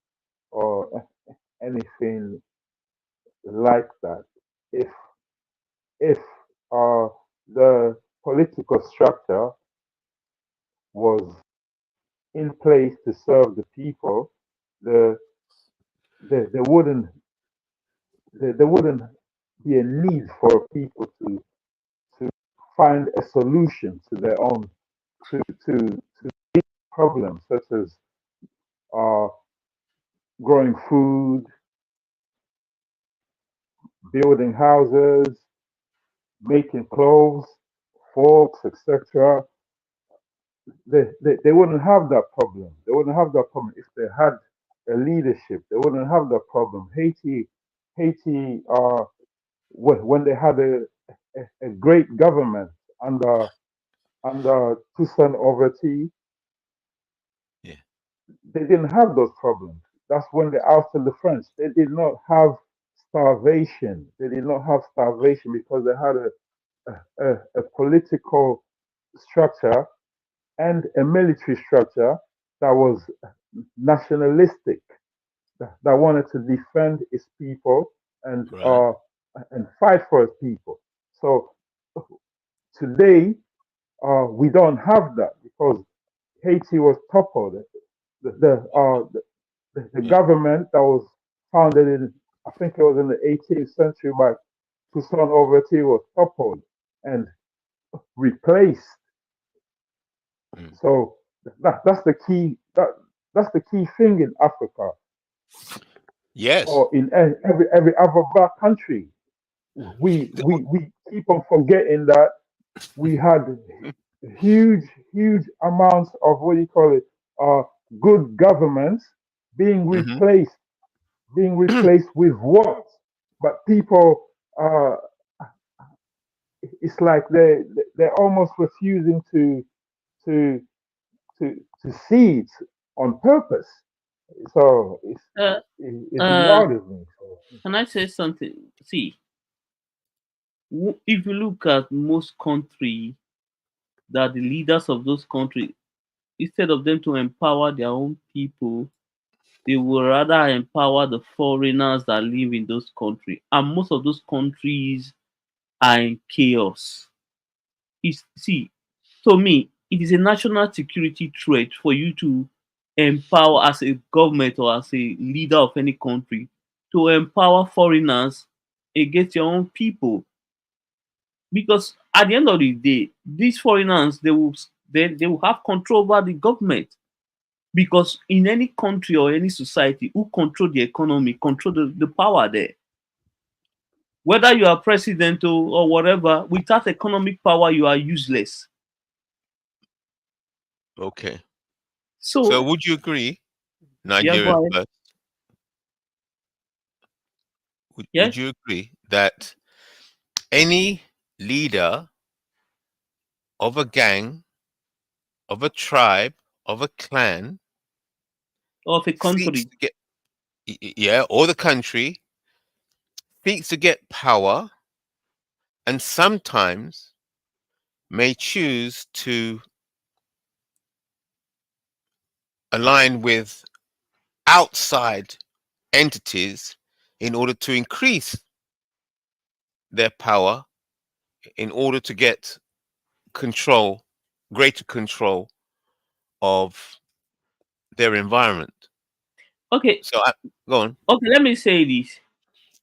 or anything like that. If if uh, the political structure was in place to serve the people, the, there wouldn't there wouldn't be a need for people to find a solution to their own to problems such as uh, growing food, building houses, making clothes, forks, etc. They wouldn't have that problem. They wouldn't have that problem if they had a leadership. They wouldn't have that problem. Haiti, when they had a great government under Toussaint Overty, Yeah. they didn't have those problems. That's when they ousted the French. They did not have starvation. They did not have starvation because they had a political structure and a military structure that was nationalistic, that wanted to defend its people Right. and fight for its people. So today we don't have that because Haiti was toppled. The Yeah. government that was founded in, I think it was in the 18th century by Toussaint Overty was toppled and replaced. Mm. So that's the key. That's the key thing in Africa Yes. or in every other black country. We keep on forgetting that we had huge amounts of what do you call it? Good governments being Hmm. replaced with what? But people, uh, it's like they're almost refusing to to see it on purpose. So Uh, it uh, bothers me. So, can I say something? See, if you look at most countries, that the leaders of those countries, instead of them to empower their own people, they will rather empower the foreigners that live in those countries. And most of those countries are in chaos. See, to me, it is a national security threat for you to empower as a government or as a leader of any country to empower foreigners against your own people. Because at the end of the day, these foreigners they will have control over the government. Because in any country or any society, who control the economy, control the power there. Whether you are president or whatever, without economic power, you are useless. Okay. So So, would you agree, yeah, go Nigerian ahead. first, would Yes, you agree that any leader of a gang, of a tribe, of a clan of a seeks country. to get, yeah, or the country seeks to get power and sometimes may choose to align with outside entities in order to increase their power, in order to get control, greater control of their environment. Okay, So, go on. okay, let me say this.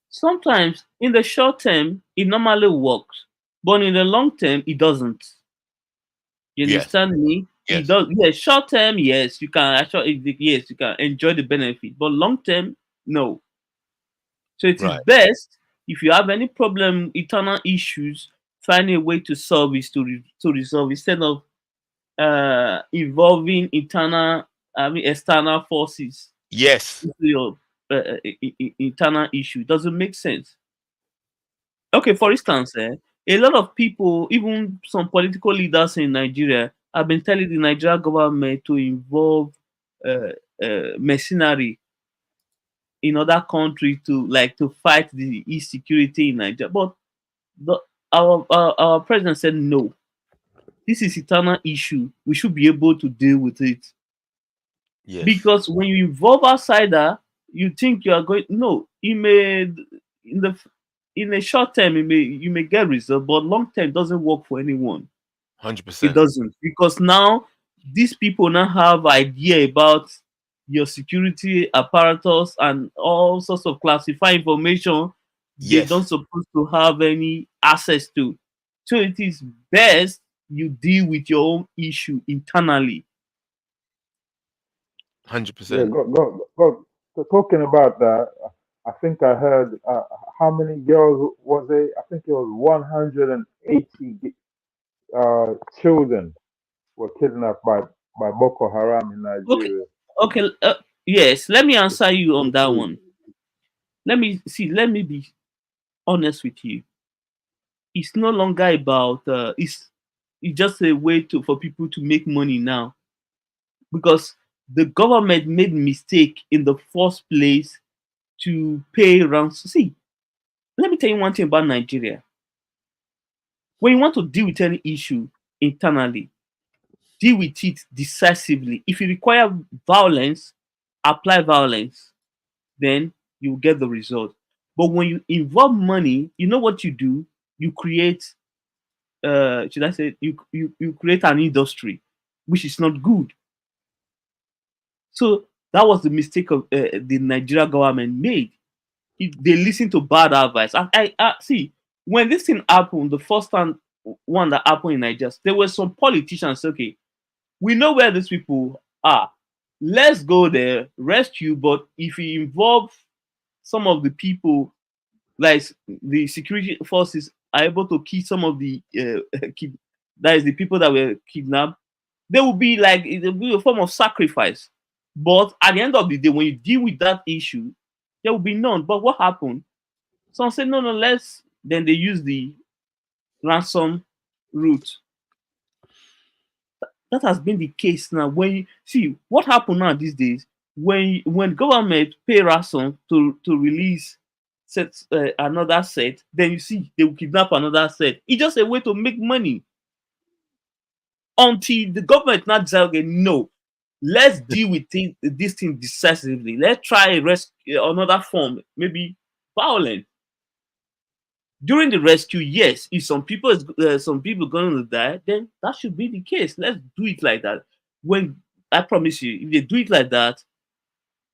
Sometimes in the short term, it normally works, but in the long term, it doesn't. You Yes, understand me? It yes, does. Yes, short term, yes, you can actually, yes, you can enjoy the benefit, but long term, no. So it is right. best if you have any problem, internal issues, find a way to solve it to resolve instead of involving external forces Yes, into your internal issue. Doesn't make sense. Okay, for okay. instance, a lot of people, even some political leaders in Nigeria, have been telling the Nigerian government to involve uh, mercenary in other countries to fight the insecurity in Nigeria. But the, our president said no. This is eternal issue. We should be able to deal with it. Yes, Because when you involve outsider, you think you are going. No, it may in the in a short term you may get result, but long term doesn't work for anyone. It 100%. doesn't because now these people now have idea about your security apparatus and all sorts of classified information they don't Yes, supposed to have any access to. So it is best you deal with your own issue internally. yeah, 100%. go. talking about that, I think I heard how many girls was it? I think it was 180 children were kidnapped by Boko Haram in Okay, Nigeria. okay. Yes, let me answer you on that Please. one. Let me see. Let me be honest with you. It's no longer about. It's just a way to for people to make money now because the government made mistake in the first place to pay ransom. See, let me tell you one thing about Nigeria. When you want to deal with any issue internally, deal with it decisively. If you require violence, apply violence, then you will get the result. But when you involve money, you know what you do? You create, should I say, you create an industry, which is not good. So that was the mistake of the Nigeria government made. They listened to bad advice. I see when this thing happened, the first time one that happened in Nigeria, there were some politicians. Okay, we know where these people are. Let's go there, rescue. But if we involve some of the people, like the security forces, are able to kill some of the that is the people that were kidnapped, they will be like it will be a form of sacrifice. But at the end of the day, when you deal with that issue, there will be none. But what happened? Some said, no, no, let's. Then they use the ransom route. That has been the case now. When you see what happened now these days, when government pay ransom to release another set, then you see they will kidnap another set. It's just a way to make money. Until the government not say, okay, no, let's deal with this thing decisively. Let's try rescue another form, maybe violent. During the rescue, yes, if some people going to die, then that should be the case. Let's do it like that. When I promise you, if they do it like that,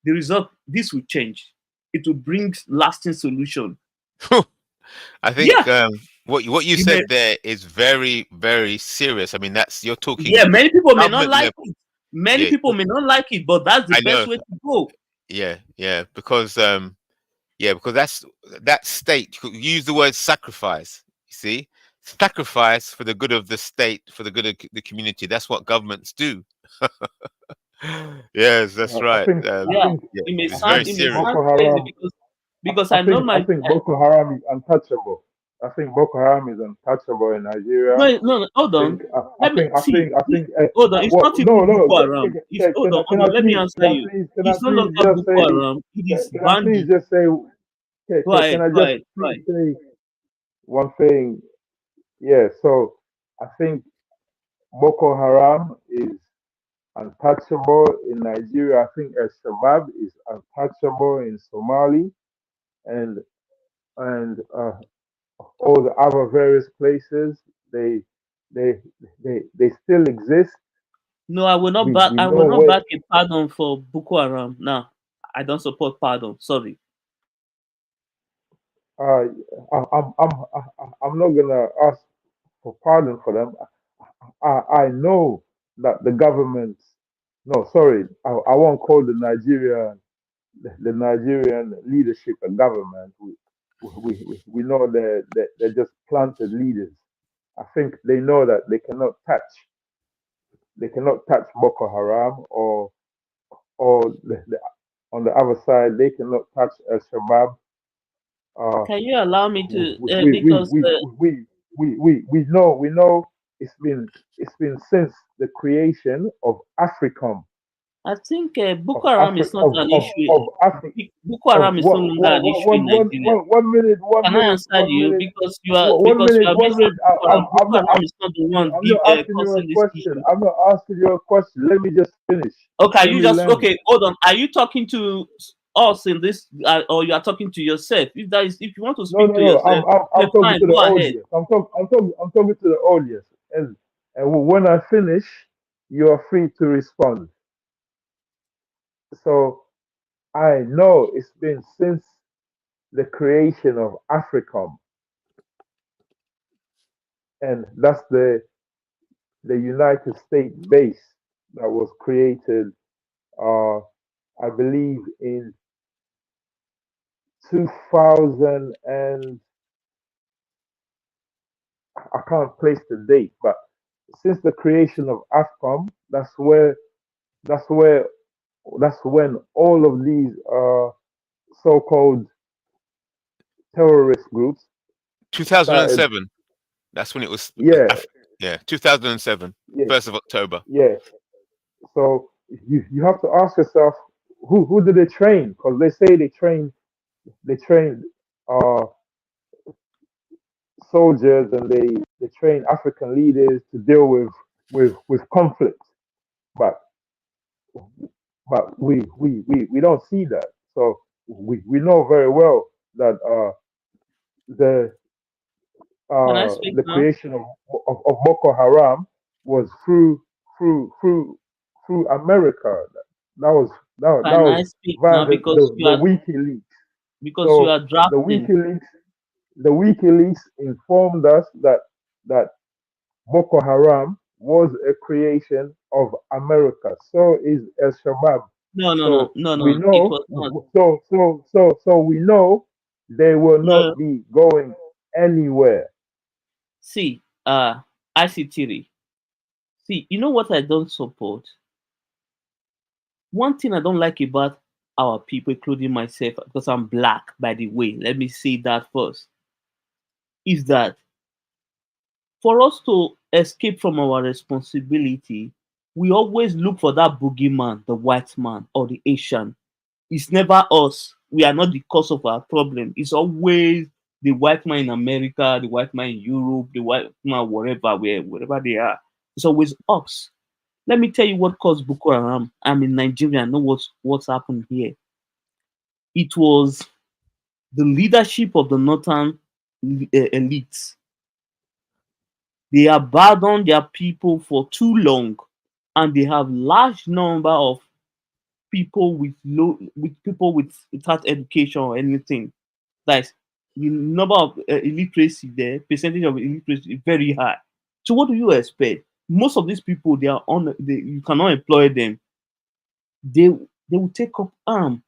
the result this will change. It will bring lasting solution. I think Yeah, what you it may, said there is very, very serious. I mean, that's you're talking yeah. Many people may not government like level. it. Many Yeah, people may not like it, but that's the I best know. way to go. Yeah, because that's that state. You could use the word sacrifice. You see, sacrifice for the good of the state, for the good of the community. That's what governments do. Yes, that's I right. think I Yeah, think Yeah, I it's very think it may serious. sound Boko crazy Haram. because I know I my think Boko Haram is untouchable. I think Boko Haram is untouchable in Nigeria. no, no, no, I hold on. think Let me see. I think Hold on. It's what not no even no Boko Haram. It's hold on, hold on. Let me answer you. can I It's no please longer just Boko say Haram. It is can I please bandit. just say Go can ahead. I Go just ahead. Go please ahead. say one thing? Yeah, so I think Boko Haram is untouchable in Nigeria. I think El Shabab is untouchable in Somali and and all the other various places. They they they still exist. No, I will not back. We I know will not where. back a pardon for Boko Haram. No, I don't support pardon. Sorry. Uh, I'm not gonna ask for pardon for them. I know that the government. No, sorry, I won't call the Nigerian leadership a government. We know they're just planted leaders. I think they know that they cannot touch Boko Haram or on the other side they cannot touch Al Shabaab. Uh, Can you allow me to? we we Because we we we know it's been since the creation of AFRICOM I think Boko Haram is not an Of issue. Africa Boko of Haram is no longer an issue in Nigeria. 1 minute Can I answer you? Because you are one mentioning minute. Boko Haram. I'm Boko not Haram is not the one I'm not asking you a causing this question. issue. I'm not asking you a question. Let me just finish. Okay, are Let you me just land. okay? Hold on. Are you talking to us in this, or you are talking to yourself? If you want to No, speak no, to no. yourself, I'm yeah, talking fine, to the go ahead. audience. I'm talking to the audience. And when I finish, you are free to respond. So I know it's been since the creation of AFRICOM, and that's the United States base that was created, uh, I believe, in 2000 and I can't place the date, but since the creation of AFCOM, that's where that's when all of these so-called terrorist groups started. 2007. That's when it was. Yeah, Yeah, 2007, yeah, 1st of October. yeah. So you have to ask yourself, who did they train? Because they say they train uh soldiers and they train African leaders to deal with conflict, but we don't see that. So we know very well that the Can I speak the now? creation of Boko Haram was through through through America. That was that Can I was speak via now? Because you the are WikiLeaks. because you So are the drafting. WikiLeaks informed us that Boko Haram was a creation of America. So is El Shabaab. No, no, no, So no, we no. It know, was not. so we know they will No. not be going anywhere. See, ICT. See, you know what I don't support? One thing I don't like about our people, including myself, because I'm black, by the way, let me say that first, is that for us to escape from our responsibility, we always look for that boogeyman, the white man or the Asian. It's never us. We are not the cause of our problem. It's always the white man in America, the white man in Europe, the white man wherever they are. It's always us. Let me tell you what caused Boko Haram. I'm in Nigeria. I know what's happened here. It was the leadership of the northern elites. They abandoned their people for too long, and they have large number of people with people without education or anything. Like the number of illiteracy there, percentage of illiteracy is very high. So what do you expect? Most of these people, you cannot employ them. They they will take up arm.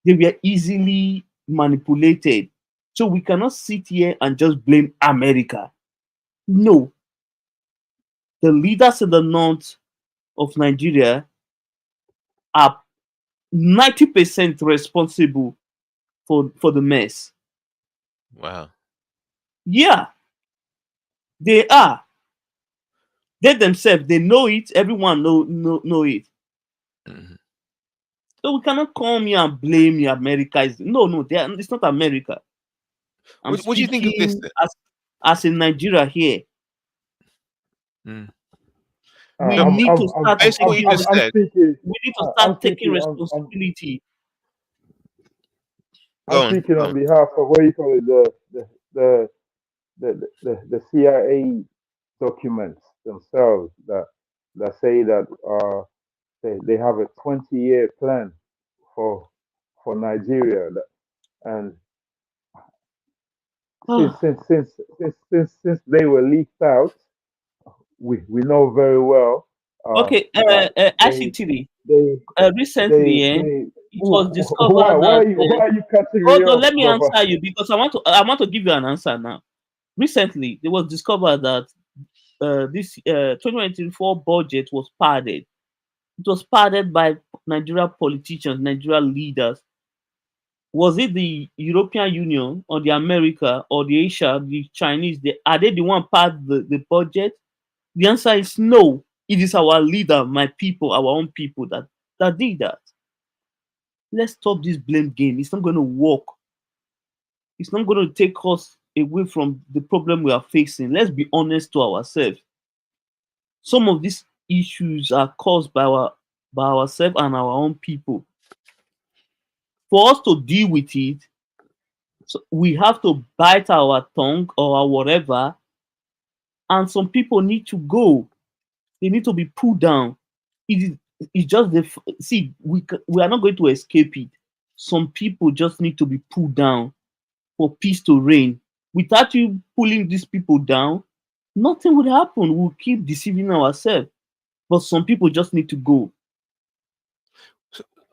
They were easily manipulated. So we cannot sit here and just blame America. No, the leaders in the north of Nigeria are 90% responsible for the mess. Wow. Yeah, they are. They themselves, they know it. Everyone know it. Mhm. So we cannot come here and blame you. America is no. It's not America. I'm What do you think of this speaking then? as in Nigeria here. Mm. Uh, We So I'm, need I'm, to I'm, start I'm, based on what I'm, you taking. I'm just I'm said, speaking. We need to I'm start taking speaking. responsibility. I'm go on, speaking go on on. behalf of what you call it, the the CIA documents themselves that say that they have a 20-year plan for Nigeria, and since Oh, since since since they were leaked out, we know very well okay, that they ICT. they Recently, they it was discovered why that. are you cutting me Hold on, off, let me brother? answer you because I want to give you an answer now. Recently, it was discovered that this 2024 budget was padded. It was padded by Nigeria politicians, Nigeria leaders. Was it the European Union or the America or the Asia, the Chinese? Are they the one pad the budget? The answer is no. It is our leader, my people, our own people that did that. Let's stop this blame game. It's not going to work. It's not going to take us away from the problem we are facing. Let's be honest to ourselves. Some of these issues are caused by ourselves and our own people. For us to deal with it, so we have to bite our tongue or whatever, and some people need to go. They need to be pulled down. It is it's just see we are not going to escape it. Some people just need to be pulled down for peace to reign. Without you pulling these people down, nothing would happen. We'll keep deceiving ourselves. But some people just need to go.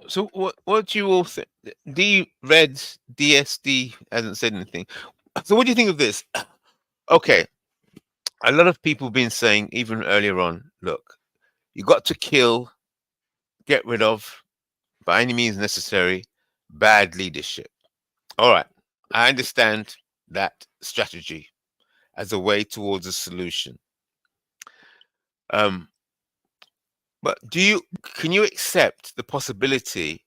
So what do you all think? DSD hasn't said anything. So what do you think of this? Okay, a lot of people have been saying even earlier on, look, you got to kill, get rid of, by any means necessary, bad leadership. All right, I understand that strategy as a way towards a solution. Um, but can you accept the possibility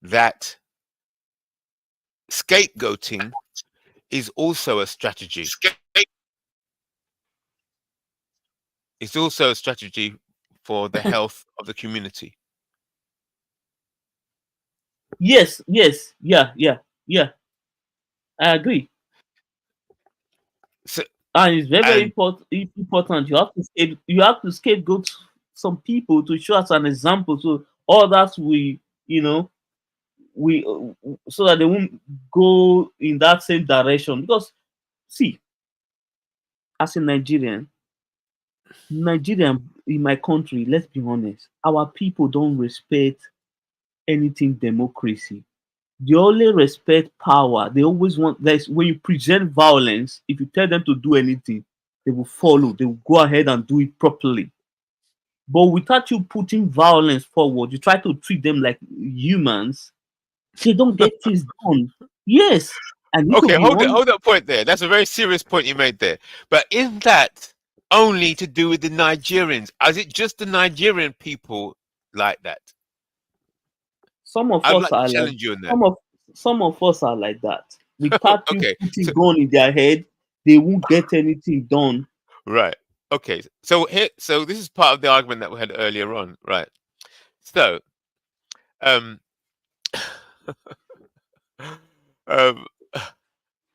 that scapegoating is also a strategy? It's also a strategy for the health of the community. Yes, yes, yeah, yeah, yeah. I agree. So, And it's very, very and important. You have to scapegoat some people to show us an example, so others we you know we so that they won't go in that same direction. Because see, as a Nigerian in my country, let's be honest, our people don't respect anything democracy. They only respect power. They always want, like, when you present violence, if you tell them to do anything, they will follow. They will go ahead and do it properly. But without you putting violence forward, you try to treat them like humans, they don't get things done. Yes, I need to okay, be honest. hold that point there. That's a very serious point you made there. But is that only to do with the Nigerians? Is it just the Nigerian people like that? Some of I'd us like to are like challenge you on that. some of some of us are like that. Without you Okay, putting so gun in their head, they won't get anything done. right. Okay, so here, so this is part of the argument that we had earlier on, right? So, um, um,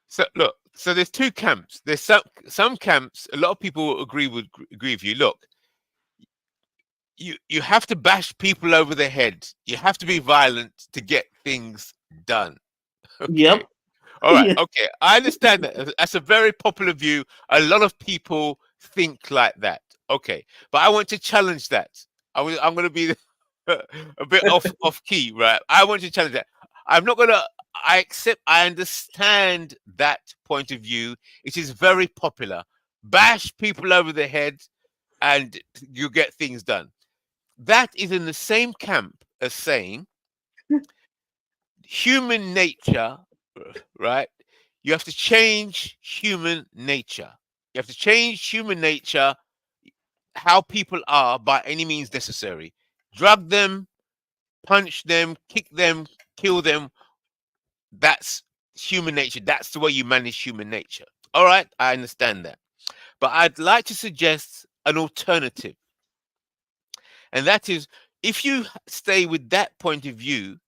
so look, so there's two camps. There's some camps. A lot of people agree with you. Look, you have to bash people over the head. You have to be violent to get things done. Okay. Yep. All right. Yeah. Okay. I understand that. That's a very popular view. A lot of people think like that. Okay. But I want to challenge that. I'm going to be a bit off key, right? I want to challenge that. I'm not going to. I understand that point of view. It is very popular. Bash people over the head, and you get things done. That is in the same camp as saying human nature, right? You have to change human nature. You have to change human nature, how people are, by any means necessary. Drug them, punch them, kick them, kill them. That's human nature. That's the way you manage human nature. All right, I understand that. But I'd like to suggest an alternative. And that is, if you stay with that point of view,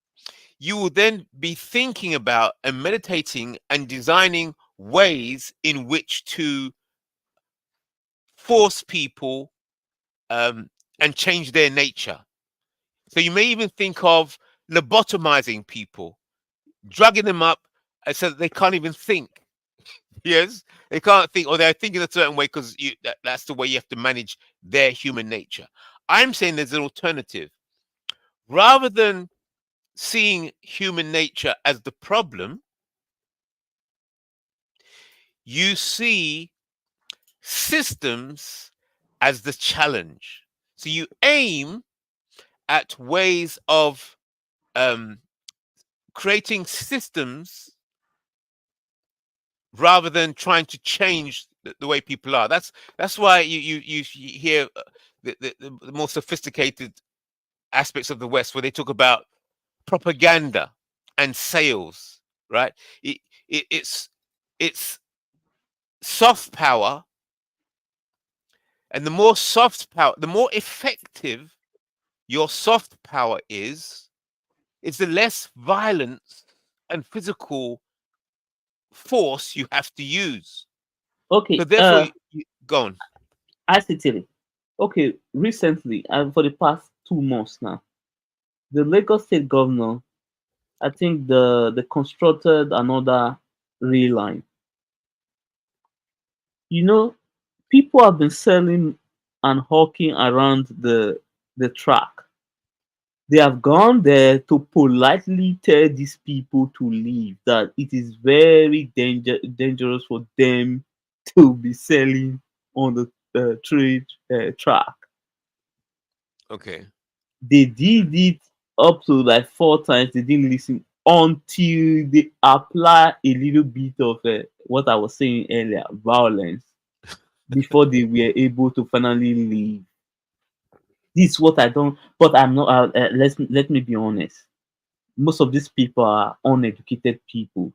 you will then be thinking about and meditating and designing ways in which to force people and change their nature. So you may even think of lobotomizing people, drugging them up so that they can't even think. Yes, they can't think, or they're thinking a certain way because that's the way you have to manage their human nature. I'm saying there's an alternative. Rather than seeing human nature as the problem, you see systems as the challenge. So you aim at ways of um, creating systems rather than trying to change the way people are. That's why you hear the more sophisticated aspects of the West where they talk about propaganda and sales, right? It, it's soft power, and the more soft power, the more effective your soft power is the less violence and physical force you have to use. So Okay. therefore, go on. I see Tilly. Okay, recently, and for the past 2 months now, the Lagos State governor, I think the constructed another rail line. You know, people have been selling and hawking around the track. They have gone there to politely tell these people to leave, that it is very dangerous for them to be selling on the trade track. Okay. They did it up to like 4 times. They didn't listen until they apply a little bit of what I was saying earlier, violence, before they were able to finally leave. This is what I don't. But I'm not. Let me be honest. Most of these people are uneducated people.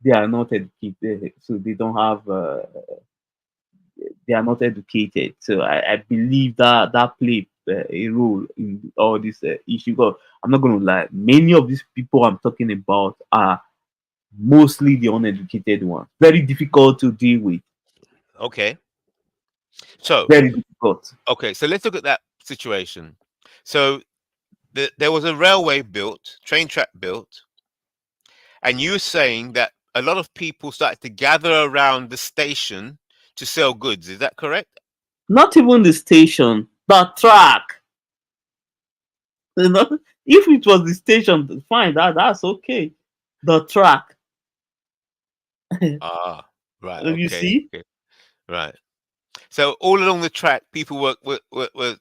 They are not educated, so they don't have. They are not educated. So I believe that played a role in all this issue. But I'm not going to lie. Many of these people I'm talking about are mostly the uneducated ones. Very difficult to deal with. Okay. So Very difficult. okay, so let's look at that situation. So there was a railway built, train track built, and you were saying that a lot of people started to gather around the station to sell goods. Is that correct? Not even the station, the track. You know, if it was the station, fine, that's okay. The track, Ah, right. you Okay. see? Okay. Right. So all along the track, people were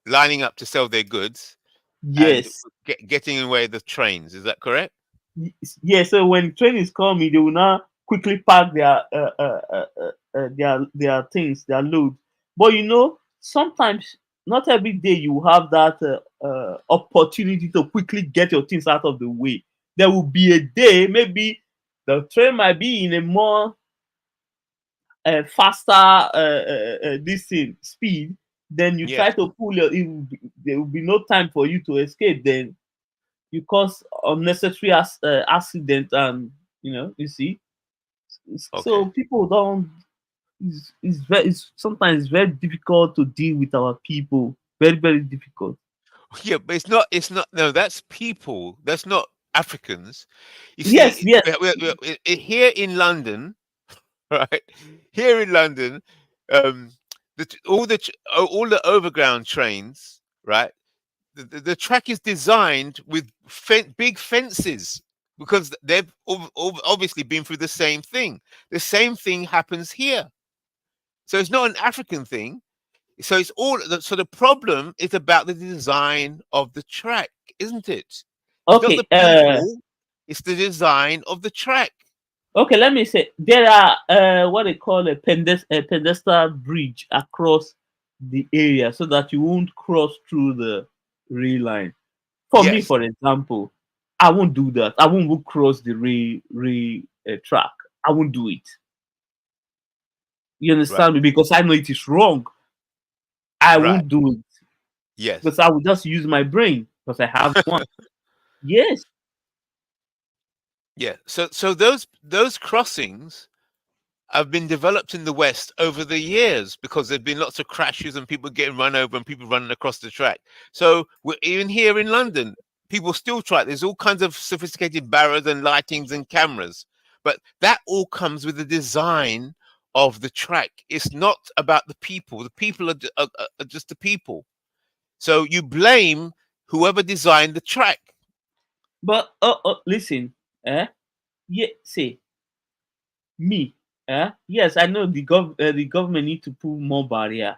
lining up to sell their goods and Yes. getting away the trains. Is that correct? Yeah, so when train is coming, they will now quickly pack their things, their load. But you know, sometimes not every day you have that opportunity to quickly get your things out of the way. There will be a day, maybe the train might be in a more faster this thing speed. Then you try Yes. to pull your. There will be no time for you to escape. Then you cause unnecessary accident, and you see. So Okay. people don't. It's sometimes very difficult to deal with our people. Very very difficult. Yeah, but it's not. It's not. No, that's people. That's not Africans. You Yes, see, yes. here in London, right? Here in London, um, all the overground trains, right? The track is designed with big fences because they've obviously been through the same thing. The same thing happens here. So it's not an African thing. So it's all so the problem is about the design of the track, isn't it? It's not the Okay. people, it's the design of the track. Okay. Let me say there are what they call a pedestal bridge across the area so that you won't cross through the rail line. For me, Yes, for example, I won't do that. I won't go cross the rail track. I won't do it. You right, understand me? Because I know it is wrong. I right. won't do it Yes. because I will just use my brain because I have one. Yes. Yeah. So those crossings have been developed in the West over the years because there've been lots of crashes and people getting run over and people running across the track. So we're even here in London, people still try. There's all kinds of sophisticated barriers and lightings and cameras, but that all comes with the design of the track. It's not about the people. The people are just the people. So you blame whoever designed the track. But listen, yeah, say me, yes, I know the government need to put more barrier,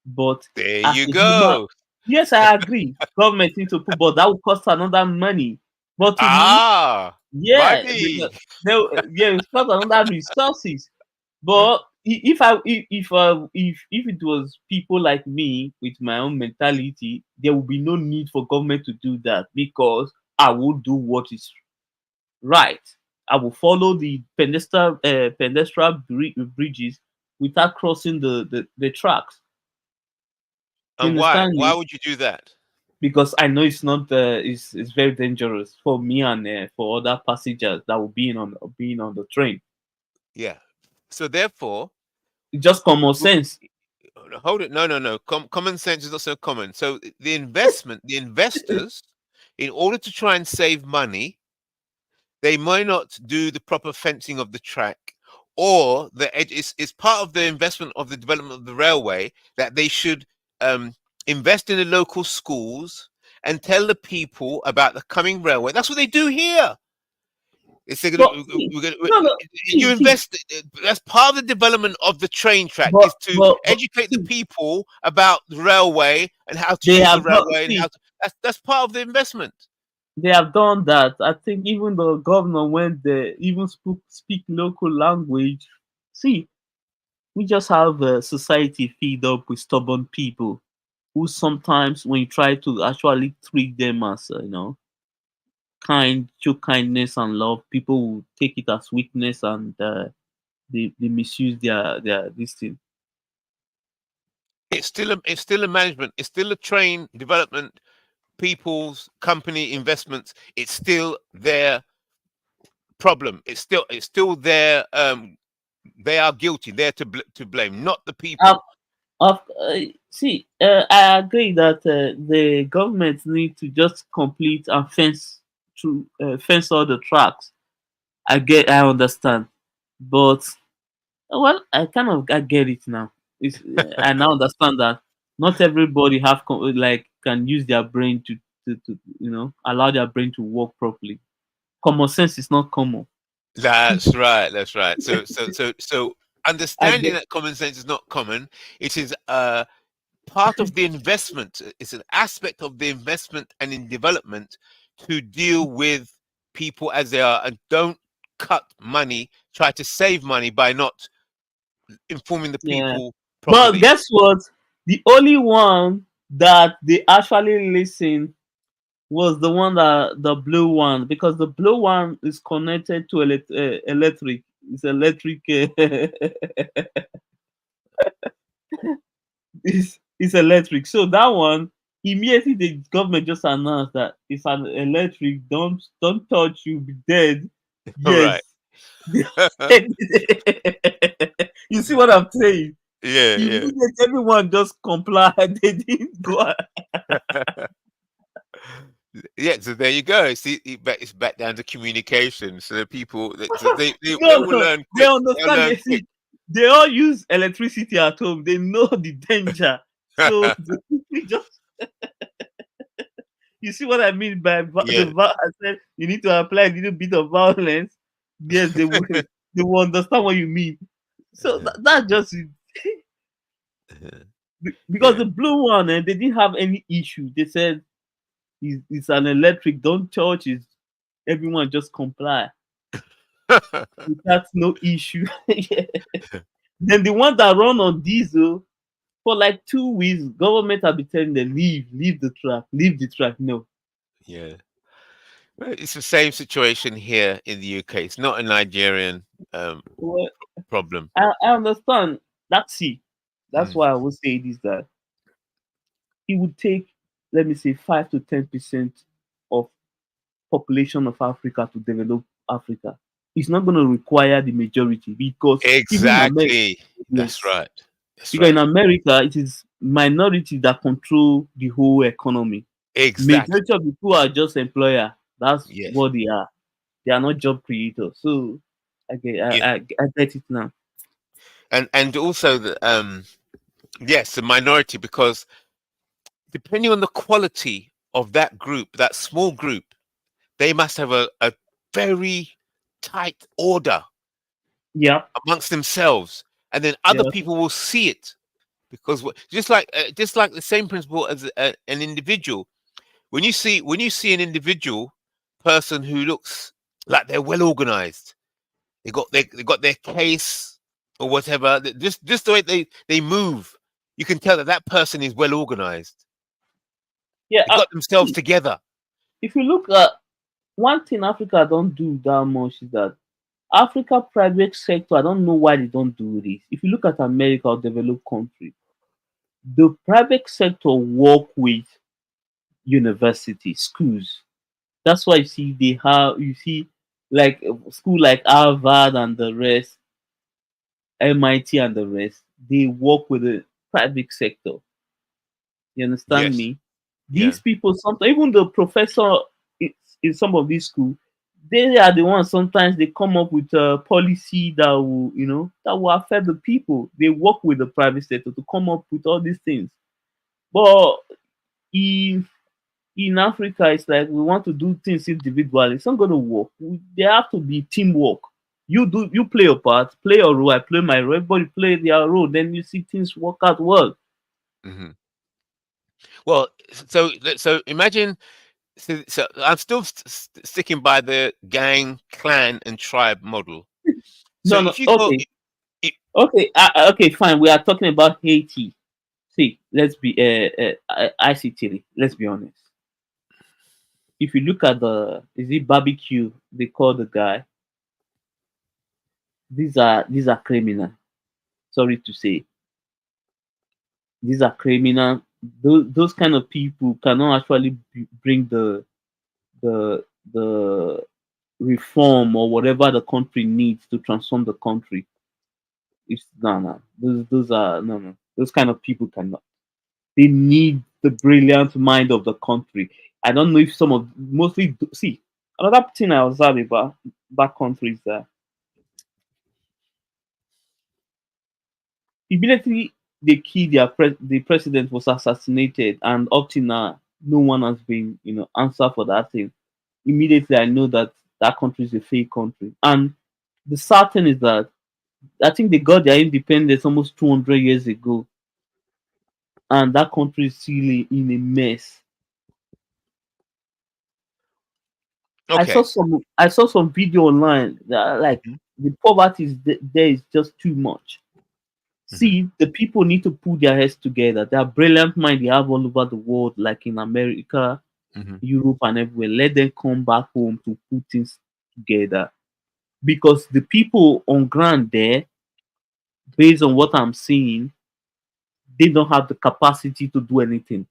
but There as you a human, go. yes, I agree. Government need to put, but that will cost another money. But to me, Ah, yeah, money. yeah, it's cost another resources. But if it was people like me with my own mentality, there would be no need for government to do that because I will do what is right. I will follow the pedestrian bridges without crossing the tracks. You And why? understand Why me? would you do that? Because I know it's not it's very dangerous for me and for other passengers that will being on the train. Yeah. So therefore, It's just common w- sense. hold it. No, no, no. Common sense is not so common. So the investors, in order to try and save money, they might not do the proper fencing of the track, or it's part of the investment of the development of the railway that they should invest in the local schools and tell the people about the coming railway. That's what they do here. It's they're But gonna, see, we're gonna, no, no, you see, invest. That's part of the development of the train track but is to educate the see, people about the railway and how to they use the have not railway and how see to. That's part of the investment. they have done that. I think even the governor went there, even speak local language. See, we just have a society feed up with stubborn people who sometimes, when you try to actually treat them as kind, show kindness and love, people will take it as weakness and they misuse their this thing. It's still a management. It's still a train development. People's company investments. It's still their problem. It's still their they are guilty. They're to blame, not the Of, people. see, I agree that the government need to just complete and fence all the tracks. I understand, but well, I get it now. I now understand that not everybody can use their brain to allow their brain to work properly. Common sense is not common. That's right. That's right. So I understanding get that common sense is not common. It is part of the investment. It's an aspect of the investment and in development to deal with people as they are and don't cut money. Try to save money by not informing the yeah. people But properly. guess what? The only one that they actually listen was the blue one, because the blue one is connected to electric. It's electric. It's electric. So that one, immediately the government just announced that it's an electric. Don't touch, you'll be dead. All Yes. right. You see what I'm saying? Yeah. Yeah. Immediately everyone just complied. They didn't go. Yeah, so there you go. See, it's back down to communication. So the people, so they No, will no, learn they quick. They'll understand. learn They quick. see, they all use electricity at home. They know the danger. So they just, you see what I mean by Yeah. I said you need to apply a little bit of violence. Yes, they will. They will understand what you mean. So that just because Yeah. the blue one, they didn't have any issue. They said it's an electric. Don't touch it. Everyone just comply. That's no issue. Yeah. Then the ones that run on diesel for like 2 weeks, government have been telling them leave the track, leave the track. No. Yeah. Well, it's the same situation here in the UK. It's not a Nigerian um, Well, problem. I understand. That's Mm. why I would say this, that it would take, let me say, 5 to 10% of population of Africa to develop Africa. It's not going to require the majority, because even in America, Exactly. That's yes, right. That's because in right. America it is minority that control the whole economy. Exactly. Majority of people are just employer. That's Yes. what they are. They are not job creators. So Yeah. I get it now. And also the yes, the minority, because depending on the quality of that group, that small group, they must have a very tight order Yeah, amongst themselves, and then other yeah, people will see it because just like the same principle as an individual. When you see an individual person who looks like they're well organized, they got their case or whatever. Just the way they move, you can tell that that person is well organized. yeah. They got themselves together. If you look at one thing Africa don't do that much is that Africa private sector. I don't know why they don't do this. If you look at America or developed country, the private sector work with university schools. That's why you see like school like Harvard and the rest, MIT and the rest, they work with the private sector. You understand Yes. me? Yeah. These people sometimes, even the professor in, in some of these schools, they are the ones sometimes they come up with a policy that will affect the people. They work with the private sector to come up with all these things. But if in Africa, it's like we want to do things individually. It's not going to work. There have to be teamwork. You play your part, play your role, I play my role, everybody play their role, then you see things work out well. Hmm. Well, so imagine. So I'm still sticking by the gang, clan, and tribe model. So No, no, if you go, okay. Okay, fine. We are talking about Haiti. See, let's be ICT. Let's be honest. If you look at the is it barbecue they call the guy, these are criminal. Sorry to say, these are criminal. Those kind of people cannot actually bring the the reform or whatever the country needs to transform the country. It's no. Those are no. Those kind of people cannot. They need the brilliant mind of the country. I don't know if some of mostly see another thing I observe about back countries that immediately they killed the president was assassinated, and up to now no one has been answer for that thing. Immediately I know that that country is a fake country, and the sad thing is that I think they got their independence almost 200 years ago, and that country is still in a mess. okay. I saw some video online that like Mhm. the poverty there is just too much. Mhm. See, the people need to put their heads together. They are brilliant mind they have all over the world, like in America, Mhm. Europe, and everywhere. Let them come back home to put things together. Because the people on ground there, based on what I'm seeing, they don't have the capacity to do anything.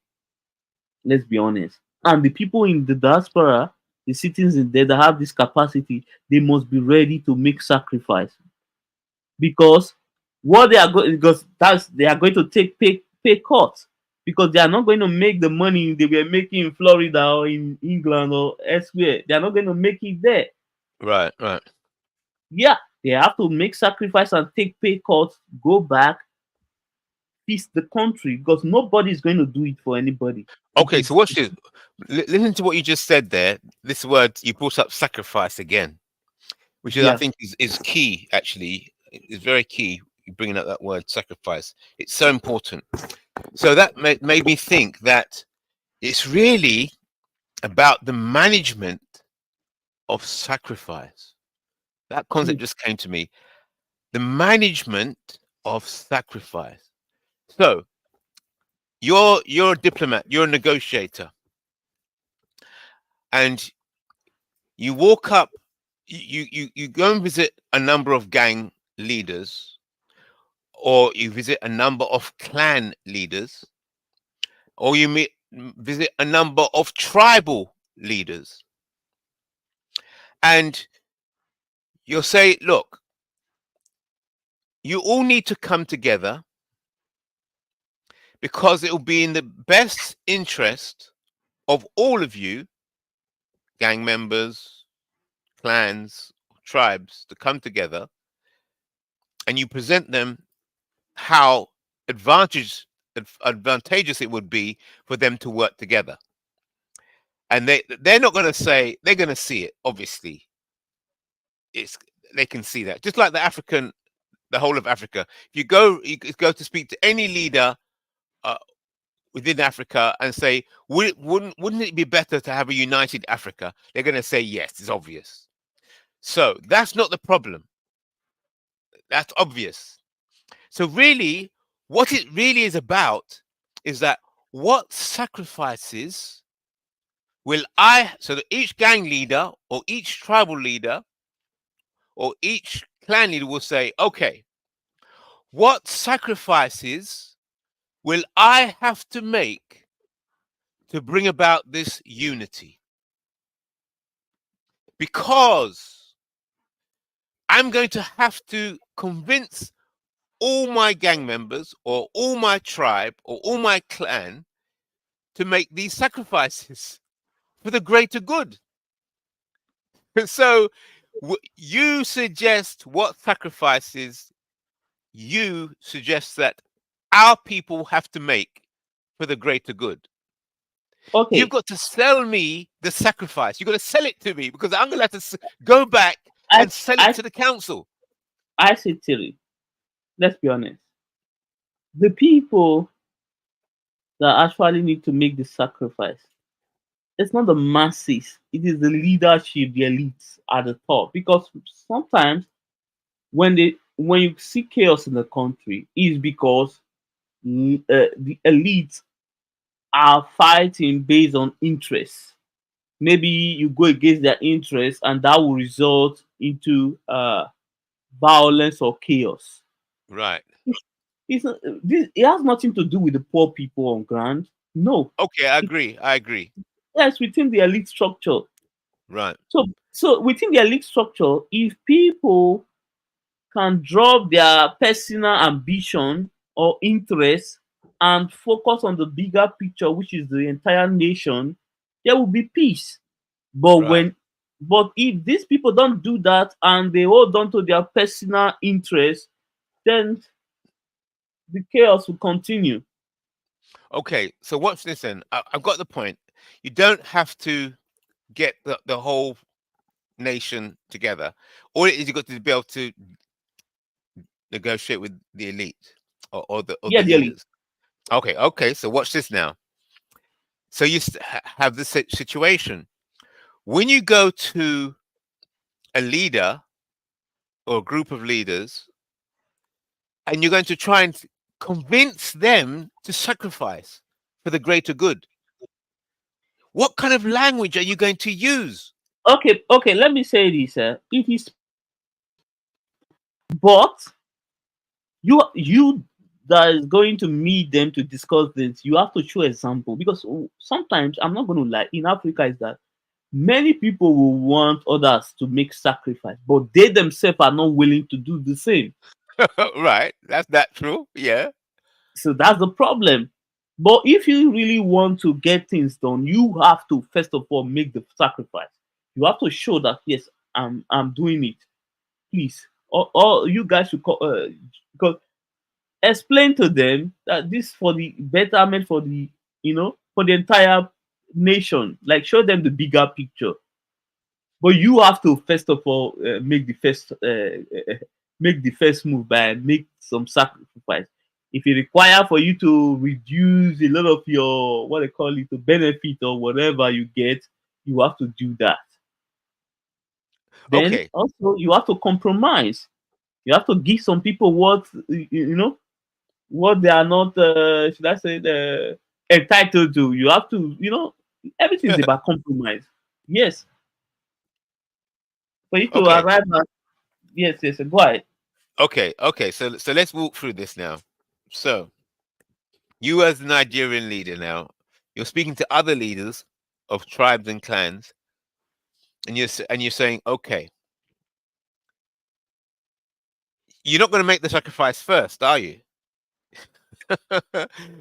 Let's be honest. And the people in the diaspora, the citizens there that have this capacity, they must be ready to make sacrifice because what they are going because that's they are going to take pay cuts because they are not going to make the money they were making in Florida or in England or elsewhere. They are not going to make it there. Right. Right. Yeah, they have to make sacrifice and take pay cuts, go back, fix the country because nobody is going to do it for anybody. It Okay. So is watch this. Listen to what you just said there. This word you brought up, sacrifice again, which is I yeah. think is key. Actually, is very key. You bringing up that word sacrifice. It's so important. So that made me think that it's really about the management of sacrifice. That concept Mm, just came to me. The management of sacrifice. So you're a diplomat, you're a negotiator, and you walk up, you go and visit a number of gang leaders, or you visit a number of clan leaders, or visit a number of tribal leaders, and you'll say, look, you all need to come together because it will be in the best interest of all of you, gang members, clans, tribes, to come together, and you present them how advantageous it would be for them to work together. And they're not going to say, they're going to see it. Obviously, it's they can see that. Just like the whole of Africa. If you go to speak to any leader uh, within Africa and say, wouldn't it be better to have a united Africa? They're going to say yes. It's obvious. So that's not the problem. That's obvious. So really, what it really is about is that what sacrifices so that each gang leader or each tribal leader or each clan leader will say, okay, what sacrifices will I have to make to bring about this unity? Because I'm going to have to convince all my gang members or all my tribe or all my clan to make these sacrifices for the greater good. So you suggest what sacrifices you suggest that our people have to make for the greater good. You've Okay, got to sell me the sacrifice. You've got to sell it to me because I'm going to have to go back I and sell it I to the council. I say Terry. Let's be honest. The people that actually need to make the sacrifice, it's not the masses. It is the leadership, the elites at the top. Because sometimes when you see chaos in the country, is because the elites are fighting based on interests. Maybe you go against their interests, and that will result into violence or chaos. Right. It's not, this, it has nothing to do with the poor people on ground. No, Okay, I it, agree. I agree. yes, within the elite structure. Right. So within the elite structure, if people can drop their personal ambition or interest and focus on the bigger picture, which is the entire nation, there will be peace. But Right. if these people don't do that and they hold on to their personal interest, then the chaos will continue. Okay. So watch this then. I've got the point. You don't have to get the whole nation together. All it is, you got to be able to negotiate with the elite or Yeah, the the elite. leaders. Okay. Okay. So watch this now. So you have this situation when you go to a leader or a group of leaders and you're going to try and convince them to sacrifice for the greater good. What kind of language are you going to use? Okay, let me say this. It is, but you that is going to meet them to discuss this, you have to show example because sometimes I'm not going to lie. In Africa, is that many people will want others to make sacrifice, but they themselves are not willing to do the same. Right. That's that true. Yeah. So that's the problem. But if you really want to get things done, you have to first of all make the sacrifice. You have to show that yes, I'm doing it. Please, or you guys should call, because explain to them that this for the betterment for the for the entire nation. Like show them the bigger picture. But you have to first of all make the first move by make some sacrifice. If it require for you to reduce a lot of your what they call it, the benefit or whatever you get, you have to do that. Then Okay. also you have to compromise. You have to give some people what what they are not should I say entitled to. You have to everything is about compromise. Yes, for you to Okay. arrive at yes, go ahead. Okay. Okay. So let's walk through this now. So you as the Nigerian leader now, you're speaking to other leaders of tribes and clans, and you're saying, okay, you're not going to make the sacrifice first, are you?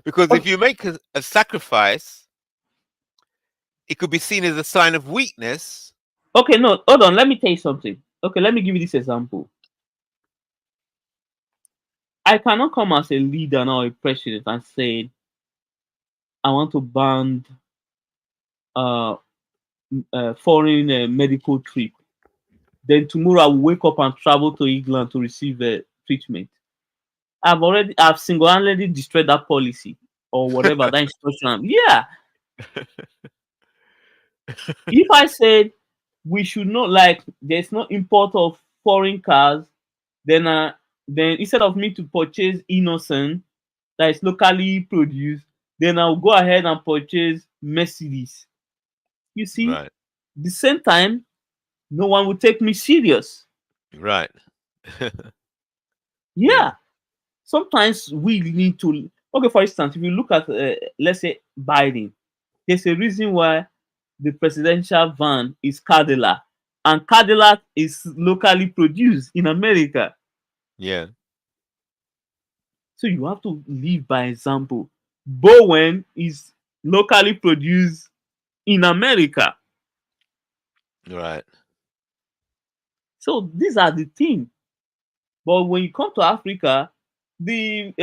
Because if Okay, you make a sacrifice, it could be seen as a sign of weakness. okay, no, hold on. Let me tell you something. Okay, let me give you this example. I cannot come as a leader now, a president, and say I want to ban uh, foreign medical trip. Then tomorrow I will wake up and travel to England to receive treatment. I've single-handedly destroyed that policy or whatever that instruction. Yeah, if I said we should not like there's no import of foreign cars, then then instead of me to purchase innocent that is locally produced, then I'll go ahead and purchase Mercedes. You see, Right. the same time, no one will take me serious. Right. Yeah, Yeah. sometimes we need to. Okay, for instance, if you look at let's say Biden, there's a reason why the presidential van is Cadillac, and Cadillac is locally produced in America. Yeah. So you have to live by example. Bowen is locally produced in America. Right. So these are the things. But when you come to Africa, the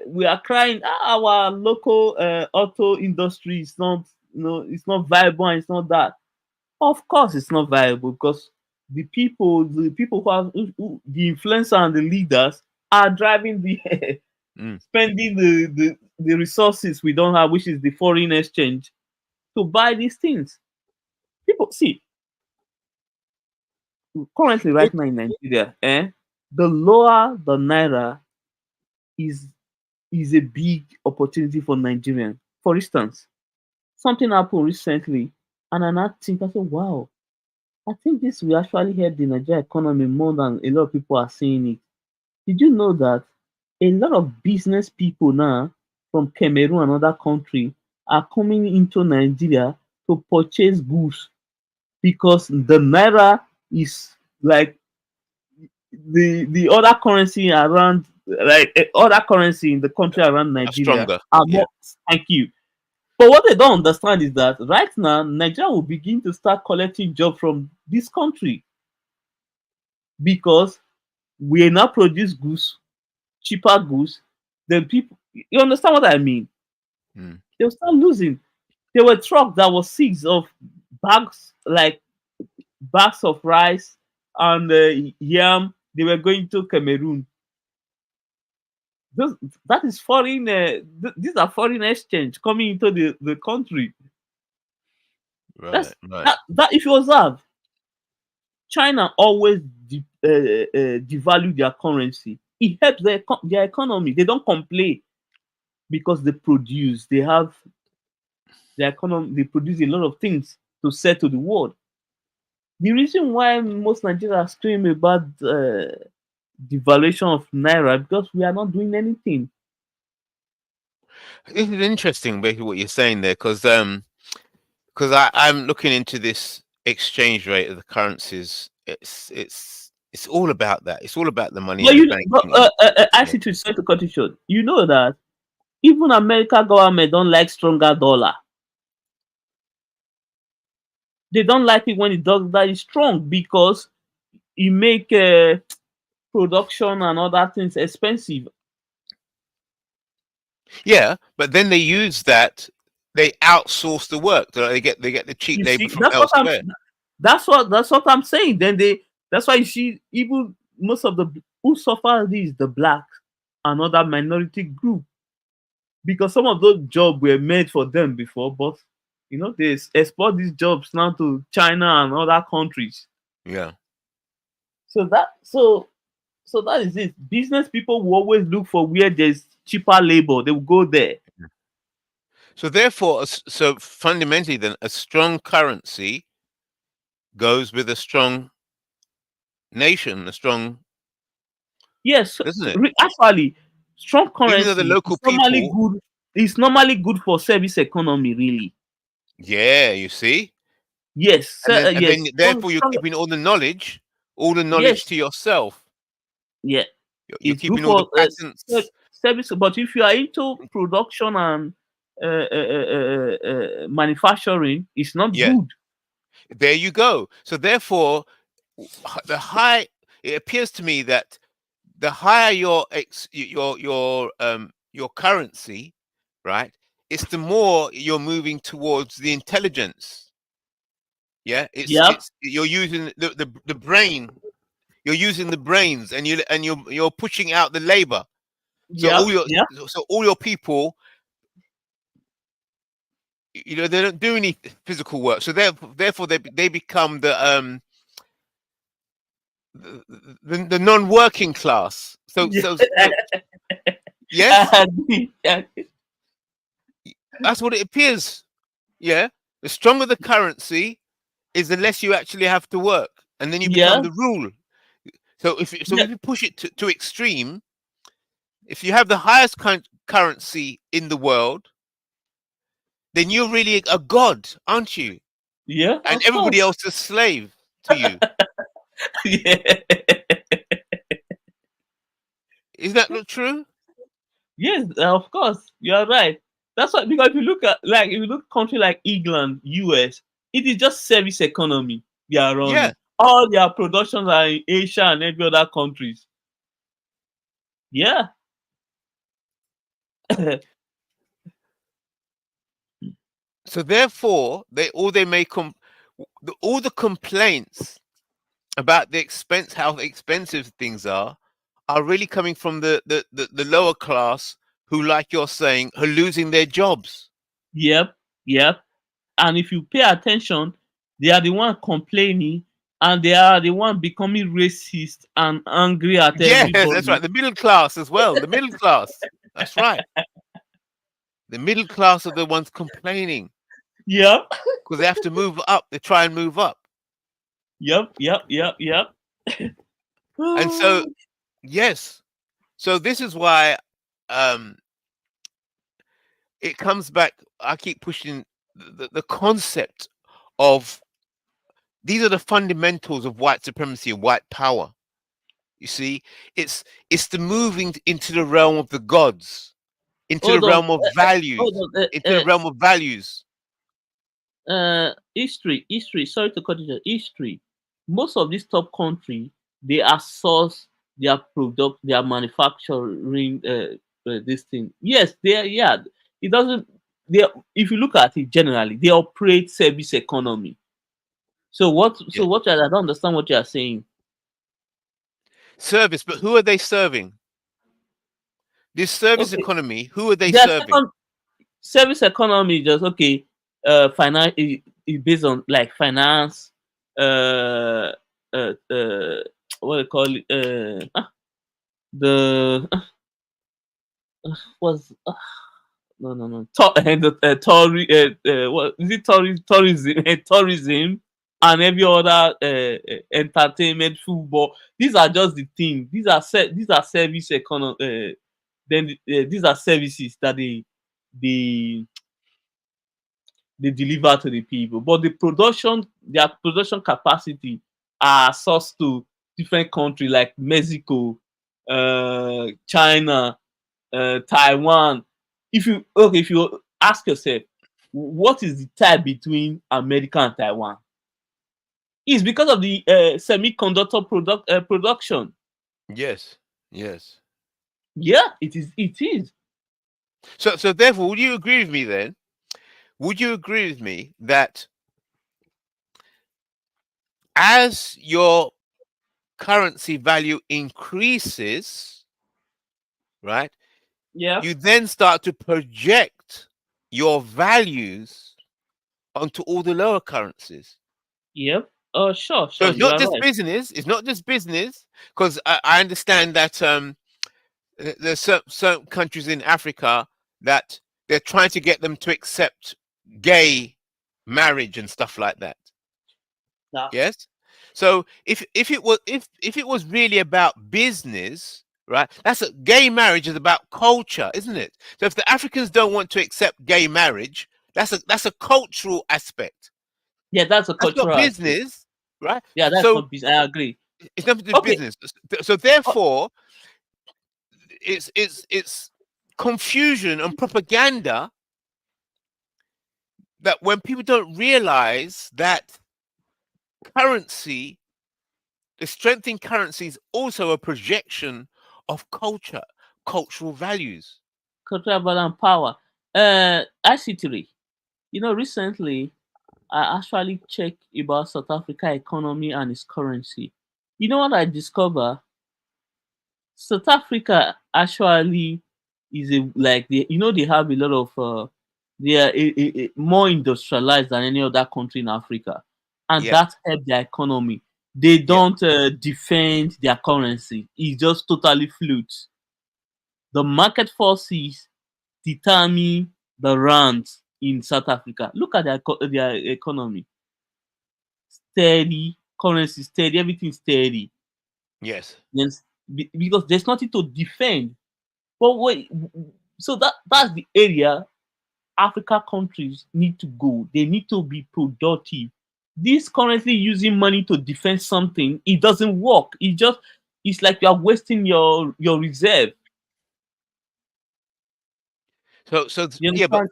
we are crying, "Ah, our local auto industry is not it's not viable and it's not that. Of course, it's not viable because the people the influencer and the leaders are driving the Mm. spending the resources we don't have, which is the foreign exchange, to buy these things. People see currently right now in Nigeria, the lower the naira is is a big opportunity for Nigerians. For instance, something happened recently, and I now think I said, wow, I think this will actually help the Nigerian economy more than a lot of people are saying it. Did you know that a lot of business people now from Cameroon and other countries are coming into Nigeria to purchase goods because the naira is like the other currency around, like other currency in the country around Are Nigeria stronger. are Yeah. more. Thank you. But what they don't understand is that right now Nigeria will begin to start collecting jobs from this country because we now produce goods, cheaper goods. Then people, you understand what I mean? Mm. They'll start losing. There were trucks that were seized of bags, like bags of rice and yam. They were going to Cameroon. Those, that is foreign. These are foreign exchange coming into the country. Right. Right. That if you observe, China always devalue their currency. It helps their economy. They don't complain because they produce. They have their economy. They produce a lot of things to sell to the world. The reason why most Nigerians scream about devaluation of naira because we are not doing anything. This is interesting, basically, what you're saying there, because I'm looking into this exchange rate of the currencies. It's all about that. It's all about the money But in the you, bank. but Yeah. actually, to sorry to cut you short, you know that even American government don't like stronger dollar. They don't like it when it does that is strong because it make production and other things expensive. Yeah, but then they use that. They outsource the work. They get the cheap You labor see, from elsewhere. that's what I'm saying. Then that's why you see even most of the who suffer this the blacks and other minority group because some of those jobs were made for them before, but they export these jobs now to China and other countries. Yeah. So so that is it. Business people will always look for where there's cheaper labor. They will go there. So therefore, so fundamentally, then a strong currency goes with a strong nation, a strong, Yes, doesn't it? actually, strong Even though the currency local is normally people, good. It's normally good for service economy, really. yeah, you see, Yes, and then yes, therefore you're strong. keeping all the knowledge Yes, to yourself. yeah, You're it's good keeping all the for patents. service. But if you are into production and manufacturing, it's not Yeah, good. there you go. So therefore, the high. It appears to me that the higher your currency, right? It's the more you're moving towards the intelligence. Yeah, Yep, it's you're using the brain. You're using the brains, and you're pushing out the labor. So yep, yep. all your people, they don't do any physical work. So therefore they become the non-working class. So yes, Yeah. that's what it appears. Yeah, the stronger the currency is, the less you actually have to work, and then you become Yeah, the rule. So if yeah, you push it to extreme, if you have the highest currency in the world, then you're really a god, aren't you? yeah, And of everybody course. else is a slave to you. Yeah. Is that not true? Yes, of course, you're right. That's why because if you look country like England, US, it is just service economy they are Yeah. running. All their productions are in Asia and every other countries. Yeah. So therefore, all the complaints about how expensive things are really coming from the lower class who, like you're saying, are losing their jobs. Yep, yep. And if you pay attention, they are the one complaining, and they are the one becoming racist and angry at Yes, that's everybody. right. The middle class as well. The middle class. That's right. The middle class are the ones complaining Yep, because they have to move up. They try and move up. yep, yep, yep, yep. And so, yes. So this is why it comes back. I keep pushing the concept of these are the fundamentals of white supremacy and white power. You see, it's the moving into the realm of the gods, into the Hold on, realm of hold values, on. into the realm of values. History. Sorry to cut you short. History. Most of these top country, they outsource their product, their manufacturing. This thing. Yes, they are. Yeah, it doesn't. They. If you look at it generally, they operate service economy. So what? Yeah. So what? I don't understand what you are saying. Service, but who are they serving? This service Okay, economy, who are they their serving? second service economy is just okay. Finance is based on like finance. Uh, what do you call it? The was no the what is it tourism and every other entertainment, football. These are just the things. These are service economy. These are services that they they deliver to the people. But their production capacity are sourced to different countries like Mexico, China, Taiwan. If you ask yourself, what is the tie between America and Taiwan? It's because of the semiconductor production. Yes, yes. Yeah, it is. It is. So therefore, would you agree with me then? Would you agree with me that as your currency value increases, right, Yeah. you then start to project your values onto all the lower currencies? Yep. Oh, sure, So sure. it's You not are just right. business. It's not just business, because I understand that there's certain countries in Africa that they're trying to get them to accept gay marriage and stuff like that. Yeah. Yes. So if it was really about business, right? Gay marriage is about culture, isn't it? So if the Africans don't want to accept gay marriage, that's a cultural aspect. Yeah, that's a That's not cultural aspect. business, right? Yeah, that's So not business. I agree. it's nothing to do with Okay. business. So therefore, it's confusion and propaganda that when people don't realize that currency, the strength in currency is also a projection of culture, cultural values. Cultural balance power. IC3. Recently I actually checked about South Africa economy and its currency. You know what I discover? South Africa actually is they have a lot of they are more industrialized than any other country in Africa, and Yeah, that helped their economy. They yeah. don't defend their currency; it just totally floats. The market forces determine the rand in South Africa. Look at their economy. Steady, currency steady, everything steady. Yes. Because there's nothing to defend. But wait, so that's the area Africa countries need to go. They need to be productive. This currently using money to defend something, it doesn't work. It's like you are wasting your reserve. You Yeah, but understand?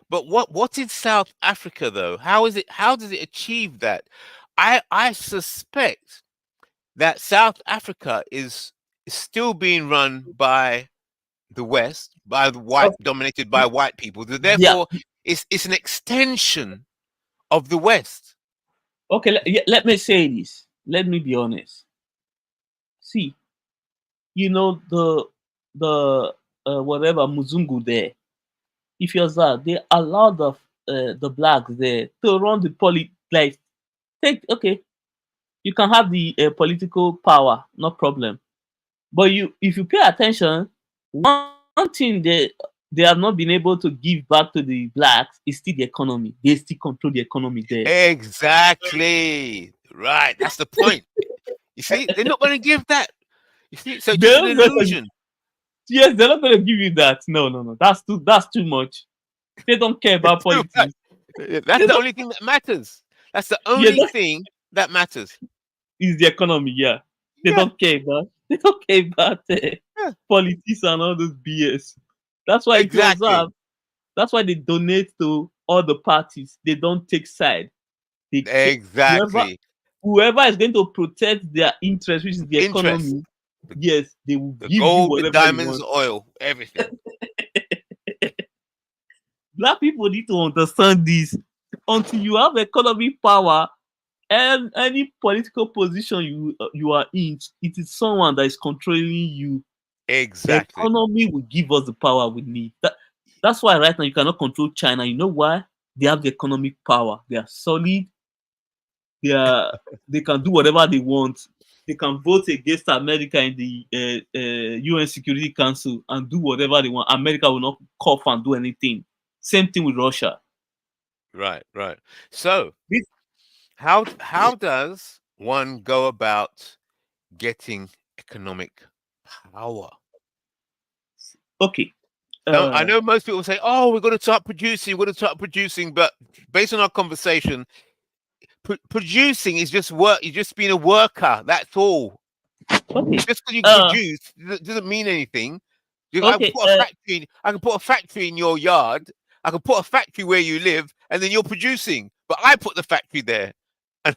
what is South Africa though? How does it achieve that? I suspect that South Africa is still being run by the West, by the white, Of- dominated by white people. So Yeah, therefore, it's an extension of the West. Okay, let me say this. Let me be honest. See, you know the whatever Muzungu there. If you're that, they allow the blacks there to run the like take okay. You can have the political power, no problem. But if you pay attention, one thing they have not been able to give back to the blacks is still the economy. They still control the economy there. Exactly. Right. That's the point. You see, they're not going to give that. You see, so just They're an not gonna, illusion. yes, they're not going to give you that. No. That's too much. They don't care about Too much. politics. That's They the don't, only thing that matters. That's the yeah, only that thing that matters. is the economy. Yeah, they Yeah. don't care about. They don't care about Yeah. politics and all those BS. That's why if you Exactly. observe, that's why they donate to all the parties. They don't take side. They whoever Exactly. whoever is going to protect their interest, which is the Interest. economy, yes, they will The give you gold, the whatever you diamonds, want. the oil, everything. Black people need to understand this. Until you have economic power and any political position you are in, it is someone that is controlling you. The Exactly. economy will give us the power we need. That's why right now you cannot control China. You know why? They have the economic power. They are solid. They are they can do whatever they want. They can vote against America in the UN Security Council and do whatever they want. America will not cough and do anything. Same thing with Russia. Right, right. So This, how does one go about getting economic power? okay. Now, I Uh, know most people say, "Oh, we're going to start producing. We're going to start producing," but based on our conversation, producing is just work. You're just being a worker. That's all. okay. Just because you Uh, produce doesn't mean anything. I can okay. put a factory. I can put a factory in your yard. I can put a factory where you live, and then you're producing. But I put the factory there. And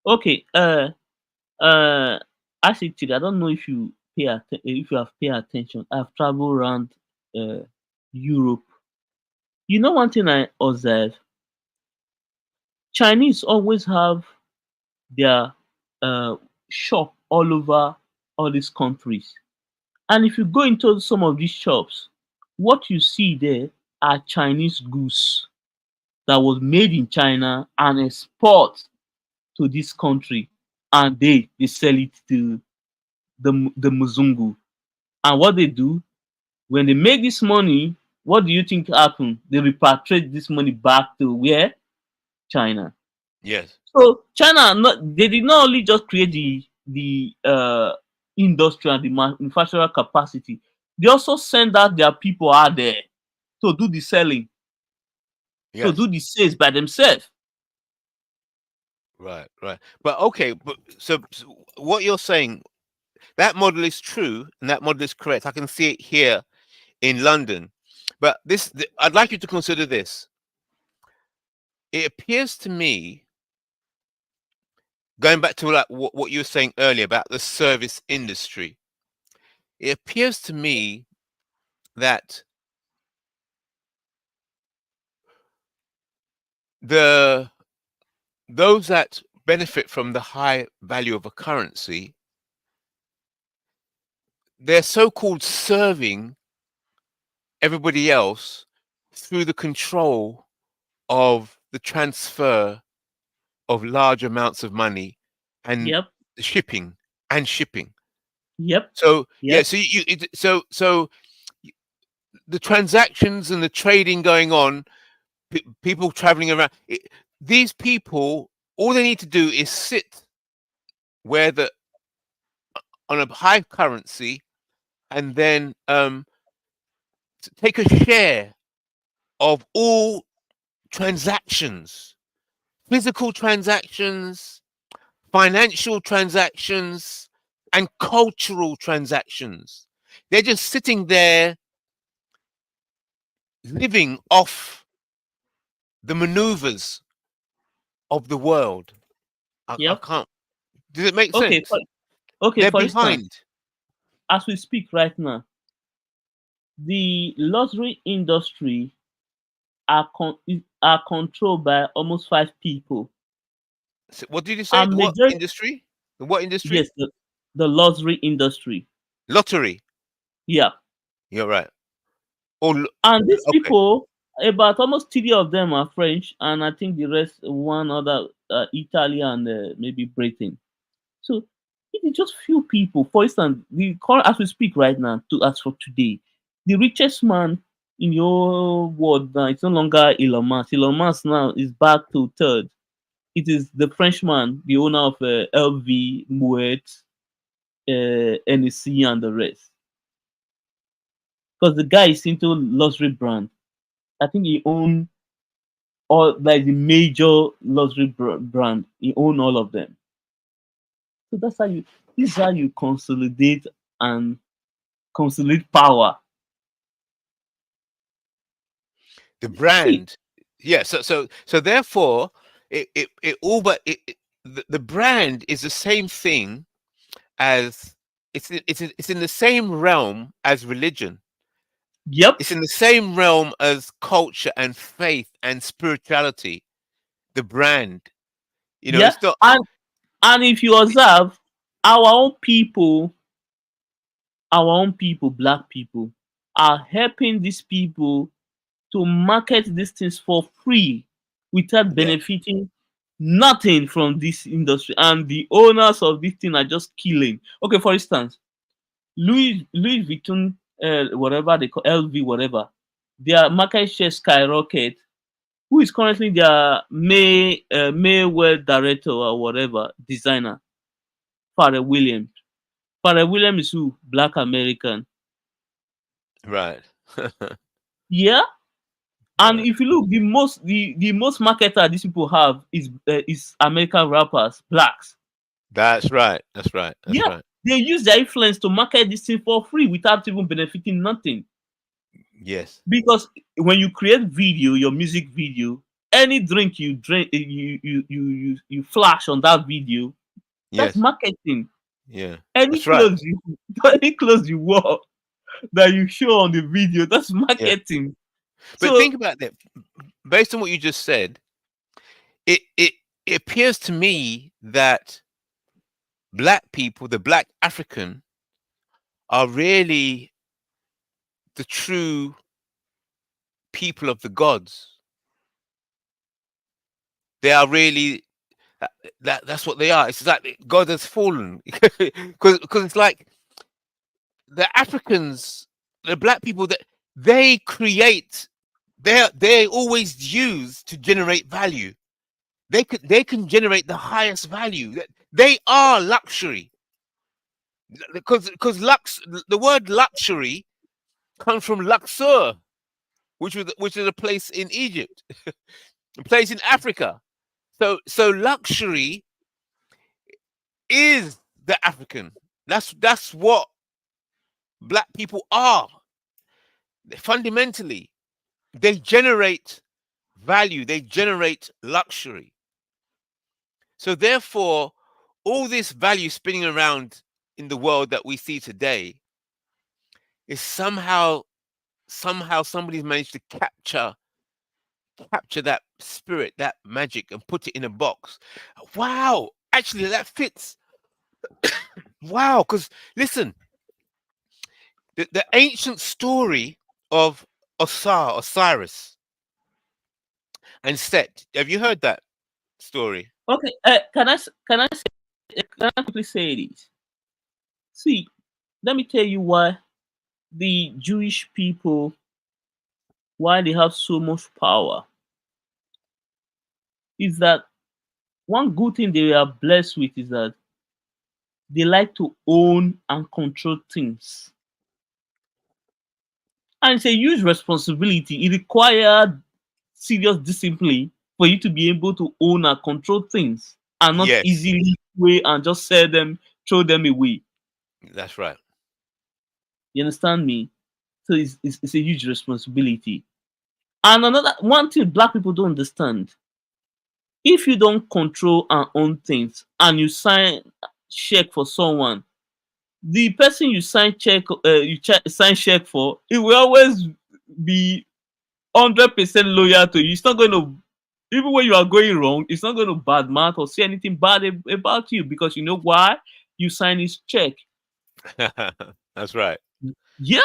Okay. Uh. Actually, I don't know if if you have paid attention. I've traveled around uh Europe. You know one thing I observe: Chinese always have their uh shop all over all these countries. And if you go into some of these shops, what you see there are Chinese goods that was made in China and export to this country, and they sell it to the Muzungu. And what they do when they make this money, what do you think happen? They repatriate this money back to where? China. yes, So China, they did not only just create the industry and the manufacturer capacity, they also send out their people out there to do the selling, to yes, do the sales by themselves. right, right. But okay, but so what you're saying, that model is true and that model is correct. I can see it here in London. But I'd like you to consider this. It appears to me, going back to like what you were saying earlier about the service industry, it appears to me that those that benefit from the high value of a currency, they're so-called serving everybody else through the control of the transfer of large amounts of money and Yep, the shipping. yep, So yeah, yep, so so the transactions and the trading going on, people traveling around. These people, all they need to do is sit where the on a high currency, and then take a share of all transactions, physical transactions, financial transactions, and cultural transactions. They're just sitting there living off the maneuvers of the world. I yep. can't. Does it make Okay, sense? okay. They're For instance, behind. as we speak right now, the lottery industry are controlled by almost 5 people. So what did you say? And What majority, industry? What industry? yes, the lottery industry. Lottery. Yeah. You're right. Oh, And these okay. people, about almost 3 of them are French, and I think the rest, one other, Italy and maybe Britain. So it is just few people. For instance, the current as we speak right now, to as for today, the richest man in your world now, it's no longer Elon Musk. Elon Musk now is back to third. It is the Frenchman, the owner of LV, Moet, NEC, and the rest. Because the guy is into luxury brand. I think he own all like the major luxury brand. He own all of them. So that's how you. This is how you consolidate and consolidate power. The See, brand. Yeah. So therefore, it all but the brand is the same thing as it's in the same realm as religion. yep, It's in the same realm as culture and faith and spirituality. The brand. yeah, It's not. and if you observe, our own people, black people, are helping these people to market these things for free without Yeah. benefiting nothing from this industry. And the owners of this thing are just killing. Okay, for instance, Louis Vuitton, whatever they call LV, whatever, their market share skyrocket. Who is currently their Mayweather director or whatever designer? Pharrell Williams. Pharrell Williams is who? Black American. Right. Yeah. And Right. if you look, the most marketer these people have is American rappers, blacks. That's right. That's right. That's Yeah, right. they use their influence to market this thing for free without even benefiting nothing. Yes. Because when you create video, your music video, any drink you drink, you flash on that video, that's Yes. marketing. Yeah. Any That's right. clothes you, any clothes you wore that you show on the video, that's Yeah. marketing. But So think about that. Based on what you just said, it appears to me that black people, the black African, are really the true people of the gods. They are really that's what they are. It's like God has fallen because it's like the Africans, the black people that they create, they always use to generate value. They can generate the highest value. They are luxury because the word luxury comes from Luxor, which is a place in Egypt, a place in Africa. So luxury is the African. That's what black people are. Fundamentally, they generate value. They generate luxury. So therefore, all this value spinning around in the world that we see today is somehow somebody's managed to capture that spirit, that magic, and put it in a box. Wow, actually that fits. Wow, because listen, the ancient story of Osiris and Set. Have you heard that story? okay, can I quickly say this? See, let me tell you why the Jewish people, why they have so much power, is that one good thing they are blessed with is that they like to own and control things. And it's a huge responsibility. It requires serious discipline for you to be able to own and control things and not Yes, easily away and just sell them, throw them away. that's right. You understand me? So it's a huge responsibility. And another one thing black people don't understand: if you don't control and own things and you sign check for someone, the person you sign check sign check for, it will always be 100% loyal to you. It's not going to, even when you are going wrong, it's not going to badmouth or say anything bad about you, because you know why? You sign his check. That's right. Yeah,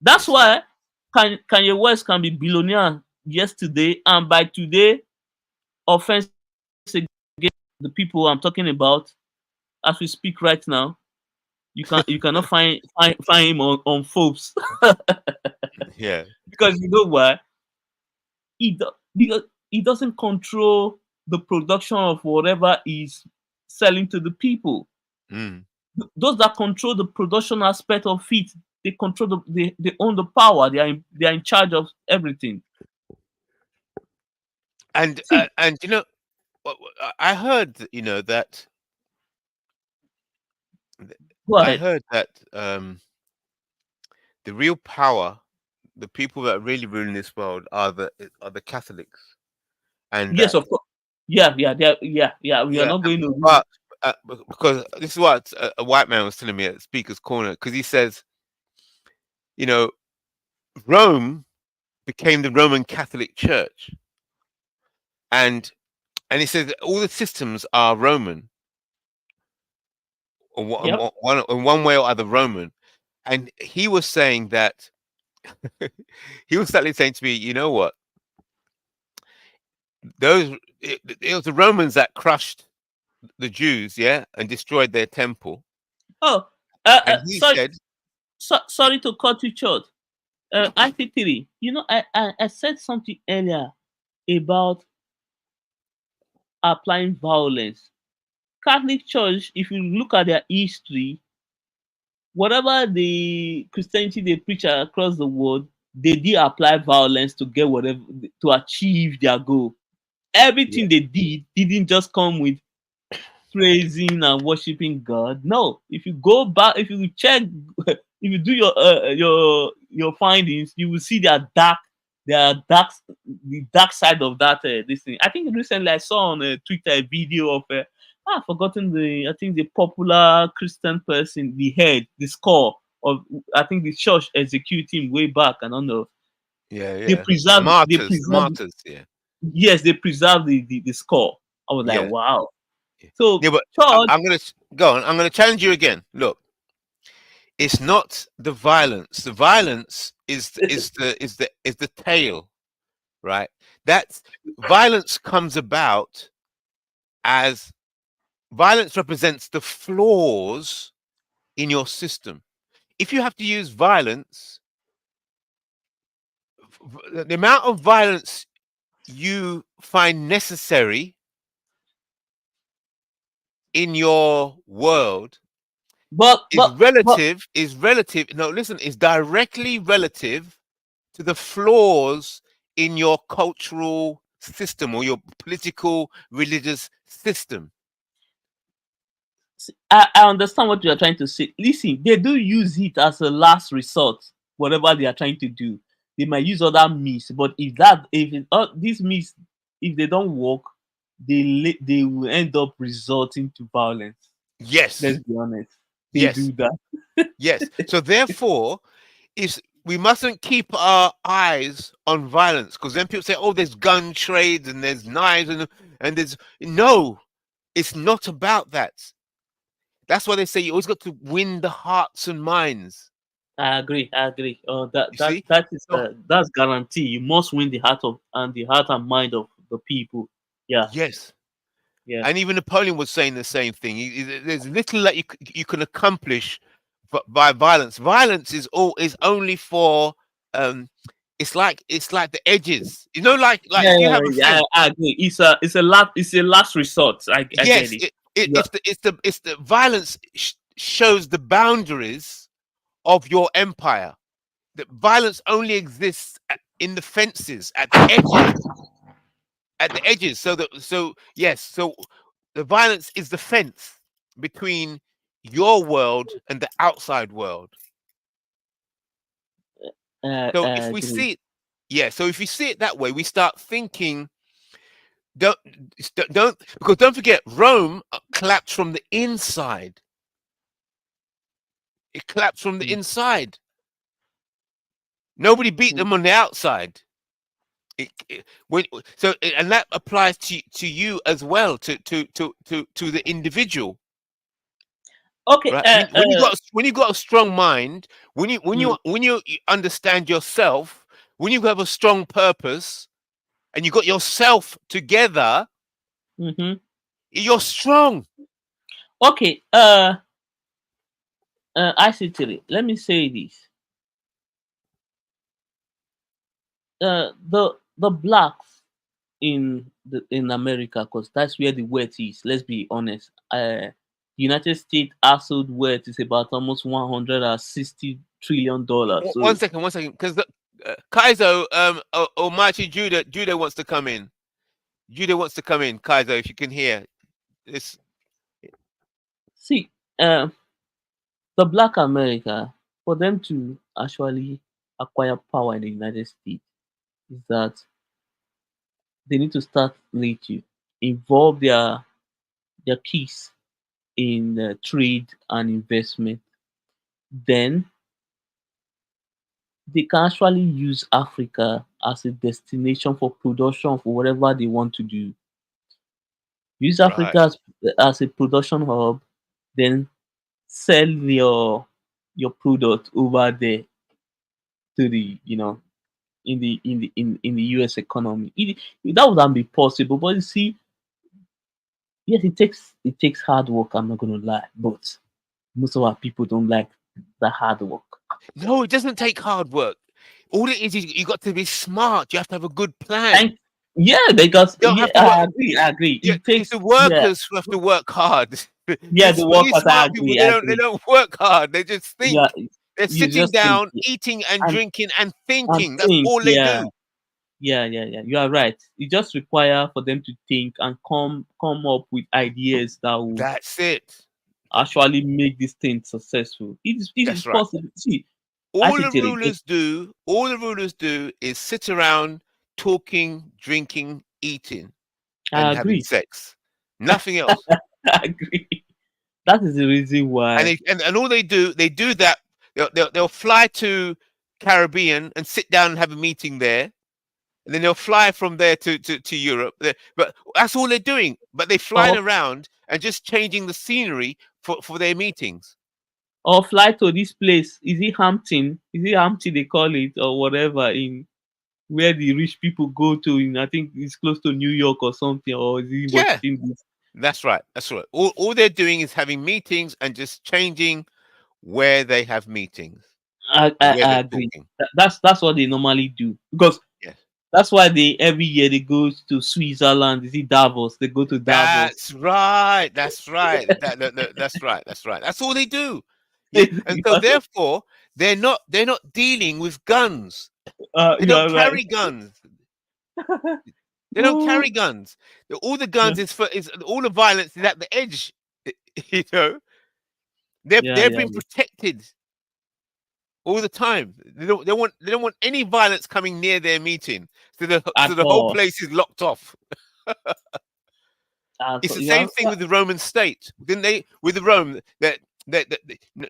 that's That's right. why Kanye West can be billionaire yesterday, and by today, offense against the people I'm talking about, as we speak right now, you cannot find him on Forbes. Yeah. Because you know why? Because he doesn't control the production of whatever he's selling to the people. Mm. Those that control the production aspect of it, they control they own the power. They are in charge of everything. See, And you know, I heard that go I ahead. heard that the real power, the people that really rule in this world are the Catholics, and Yes, that of course. Yeah, yeah, yeah. We are yeah, not going to. but because this is what a white man was telling me at Speaker's Corner, because he says, you know, Rome became the Roman Catholic Church, and he says that all the systems are Roman, or Yep. one in one way or other Roman, and he was saying that he was suddenly saying to me, you know what, it was the Romans that crushed the Jews, yeah, and destroyed their temple, Oh, and he sorry, said, sorry to cut you short. IT3. You know, I said something earlier about applying violence. Catholic Church, if you look at their history, whatever the Christianity they preach across the world, they did apply violence to get whatever, to achieve their goal. yeah, Everything they did didn't just come with praising and worshiping God. No, if you go back, if you check, if you do your findings, you will see the dark side of that this thing. I think recently I saw on Twitter a video of I've forgotten I think the popular Christian person, the head, the score of, I think the church executed him way back. I don't know. yeah, They yeah, preserve the martyrs, yeah, yes, they preserve the score. I was like, yeah, wow. yeah. So Yeah, but church, I'm gonna go on. I'm gonna challenge you again. Look, it's not the violence. The violence is the tail, right? That's violence comes about as violence represents the flaws in your system. If you have to use violence, the amount of violence you find necessary in your world is but relative. No, listen, is directly relative to the flaws in your cultural system or your political religious system. I understand what you are trying to say. Listen, they do use it as a last resort, whatever they are trying to do. They might use other means, but these means, if they don't work, they will end up resorting to violence. Let's Yes, be honest. They yes, do that. yes. So therefore, is we mustn't keep our eyes on violence, because then people say, "Oh, there's gun trades and there's knives and there's no." It's not about that. That's why they say you always got to win the hearts and minds. I agree. I agree. You see? That is So that's guarantee. You must win the heart and mind of the people. Yeah, yes, yeah. and even Napoleon was saying the same thing. There's little that you can accomplish by violence. Violence is only for um. It's like the edges. You know, like Yeah, if you yeah, have a yeah, fence. I agree. It's a last resort. I get Yes, it. Yeah. it's the violence shows the boundaries of your empire. The violence only exists in the fences, at the edges, So yes, so the violence is the fence between your world and the outside world. So I if we agree. see it, yeah, so if you see it that way, we start thinking, don't don't because don't forget, Rome collapsed from the inside. It collapsed from the Mm, inside. Nobody beat mm. them on the outside. And that applies to you as well, to the individual, Okay. right? When you got a strong mind, when you understand yourself, when you have a strong purpose, and you got yourself together, you're strong. Okay. I see, Tilly. Let me say this. The blacks in America, because that's where the wealth is. Let's be honest. United States household wealth is about almost $160 trillion. One So second, because Kaizo, Almighty Judah wants to come in. Judah wants to come in. Kaizo, if you can hear this. see, the black America, for them to actually acquire power in the United States, is that they need to start little, involve their keys in trade and investment. Then they can actually use Africa as a destination for production for whatever they want to do. Use Right. Africa as a production hub, then sell your product over there to the in the US economy. That wouldn't be possible. But you see, yes, it takes hard work. I'm not gonna lie, but most of our people don't like the hard work. No, it doesn't take hard work. All it is you got to be smart. You have to have a good plan. And yeah, because You don't yeah, have to work. I agree. Yeah, It takes it's the workers who have to work hard. yeah, the These workers. I smart people, agree. they I don't agree. work hard. They just think. Yeah, They're you sitting just think down, eating and and drinking and and thinking. That's think. all they Yeah, do. yeah. You are right. It just require for them to think and come up with ideas that would That's it. actually make this thing successful. It is That's right. possible. See, I All see the Terry. rulers do is sit around talking, drinking, eating, I and having agree. sex. Nothing else. I agree. That is the reason And why. and all they do that. They'll fly to Caribbean and sit down and have a meeting there, and then they'll fly from there to Europe. But that's all they're doing. But they're flying Or around and just changing the scenery for their meetings. or fly to this place. Is it Hampton? Is it Hampton they call it or whatever in where the rich people go to? In I think it's close to New York or something, or is it Yeah, Washington DC? that's right. That's right. All they're doing is having meetings and just changing where they have meetings, where I they're agree. talking. That's what they normally do because Yes. that's why they every year they go to Switzerland. Is it Davos? They go to Davos. That's right. That's right. That's right. That's right. That's all they do. Yeah. And so therefore, they're not dealing with guns. They You don't are right. carry guns. They don't carry guns. All the guns is all the violence is at the edge. You know, they're Yeah. being protected all the time. They don't want any violence coming near their meeting. So At the whole all. place is locked off. It's the You same are, thing with the Roman state, didn't they? With the Rome, that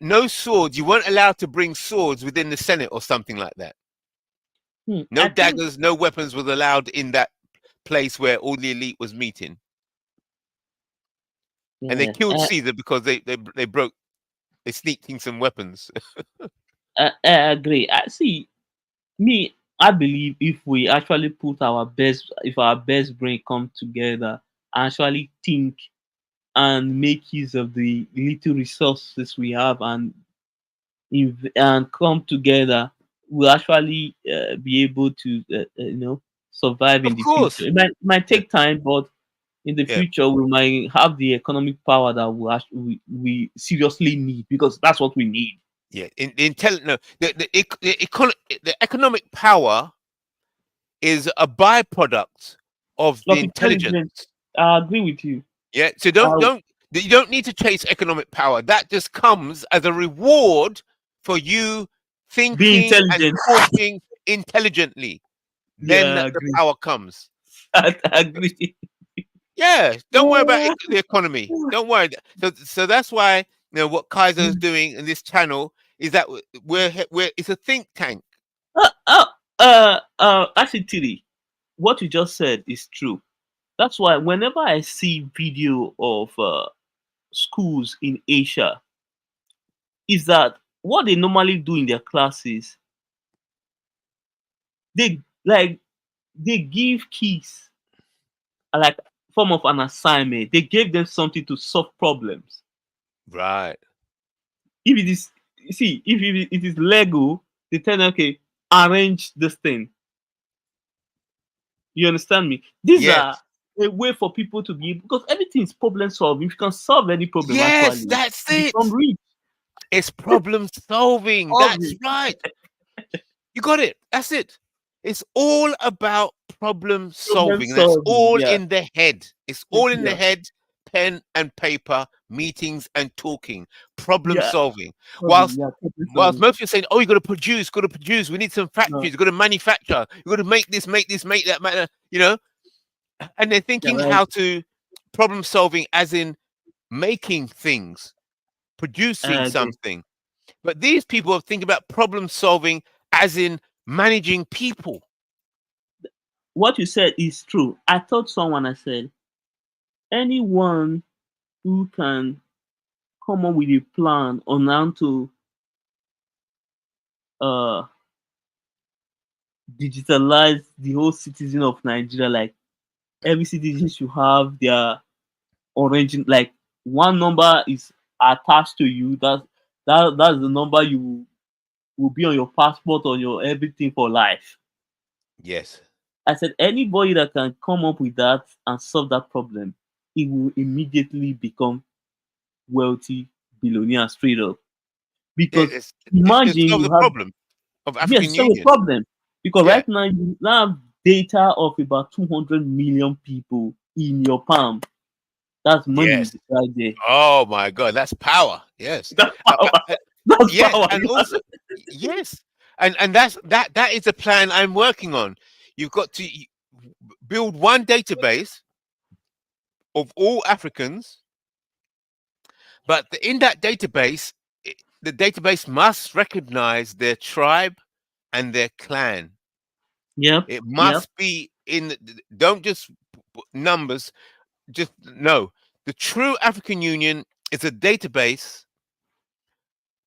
no swords. You weren't allowed to bring swords within the Senate or something like that. No I think daggers, no weapons was allowed in that place where all the elite was meeting. And they yeah. killed Caesar because they sneaked in some weapons. I agree. I see. Me, I believe if we actually put if our best brain come together, actually think and make use of the little resources we have and come together, we'll actually be able to survive in Of the future. course. It might Yeah. take time, but in the Yeah. future we might have the economic power that we seriously need because that's what we need. Yeah. The economic power is a byproduct of the Of intelligence, intelligence. I agree with you. Yeah. So Uh, you don't need to chase economic power. That just comes as a reward for you be thinking and intelligent. talking intelligently. Then Yeah, I the agree. power comes. I agree. Yeah. Don't worry about the economy. Don't worry. So that's why what Kaiser is doing in this channel is that we're it's a think tank. Actually, Tiri, what you just said is true. That's why whenever I see video of schools in Asia, is that what they normally do in their classes, they like they give kids like form of an assignment. They gave them something to solve problems. Right. If it is, see, if it is Lego, they tell them, okay, arrange this thing. You understand me? These Yes. are a way for people to be, because everything is problem solving. If you can solve any problem, Yes, actually, that's you become it. rich. It's problem solving. That's Solving. right. You got it. That's it. It's all about problem Problem solving. And it's solving. all Yeah. in the head. It's all in the Yeah. head, pen and paper, meetings and talking, problem Yeah. solving. Solving. Whilst Yeah. Problem whilst solving. most people are saying, oh, you got to produce, we need some factories, you got to manufacture, you got to make this, make that matter, and they're Yeah. thinking Right. how to problem solving as in making things, producing I agree. something. But these people are thinking about problem solving as in managing people. What you said is true. I told someone, I said, anyone who can come up with a plan on how to uh digitalize the whole citizen of Nigeria, like every citizen should have their origin, like one number is attached to you. That's the number you will be on your passport, on your everything for life. Yes. I said anybody that can come up with that and solve that problem, it will immediately become wealthy billionaire straight up. Because It's imagine solve you the have, problem of yes, African solve a Union. problem. Because Yeah. right now you now have data of about 200 million people in your palm. That's money Yes. right there. Oh my God, that's power. Yes. That's power. That's Yes, power. and also yes, and that is a plan I'm working on. You've got to build one database of all Africans, but in that database, the database must recognize their tribe and their clan. Yep. It Yep. must be don't just put numbers, just no. The true African Union is a database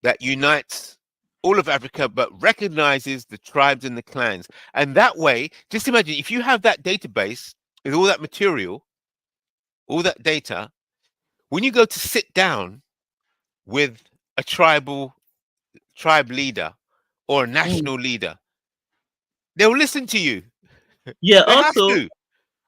that unites all of Africa, but recognizes the tribes and the clans. And that way, just imagine if you have that database with all that material, all that data, when you go to sit down with a tribe leader or a Mm. national leader, they'll listen to you. Yeah. They have to.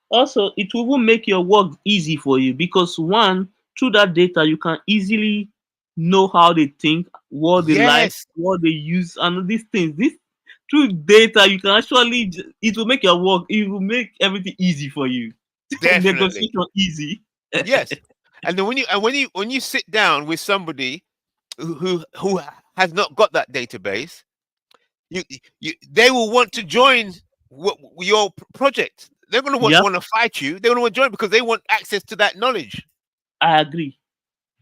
Also, it will even make your work easy for you, because one, through that data, you can easily know how they think, what they like, Yes, what they use, and these things. This through data, you can actually it will make your work. It will make everything easy for you. definitely. Negotiation easy. Yes. And then when you sit down with somebody who has not got that database, you, they will want to join your project. They're going to Yep, want to fight you. They're going to want to join because they want access to that knowledge. I agree.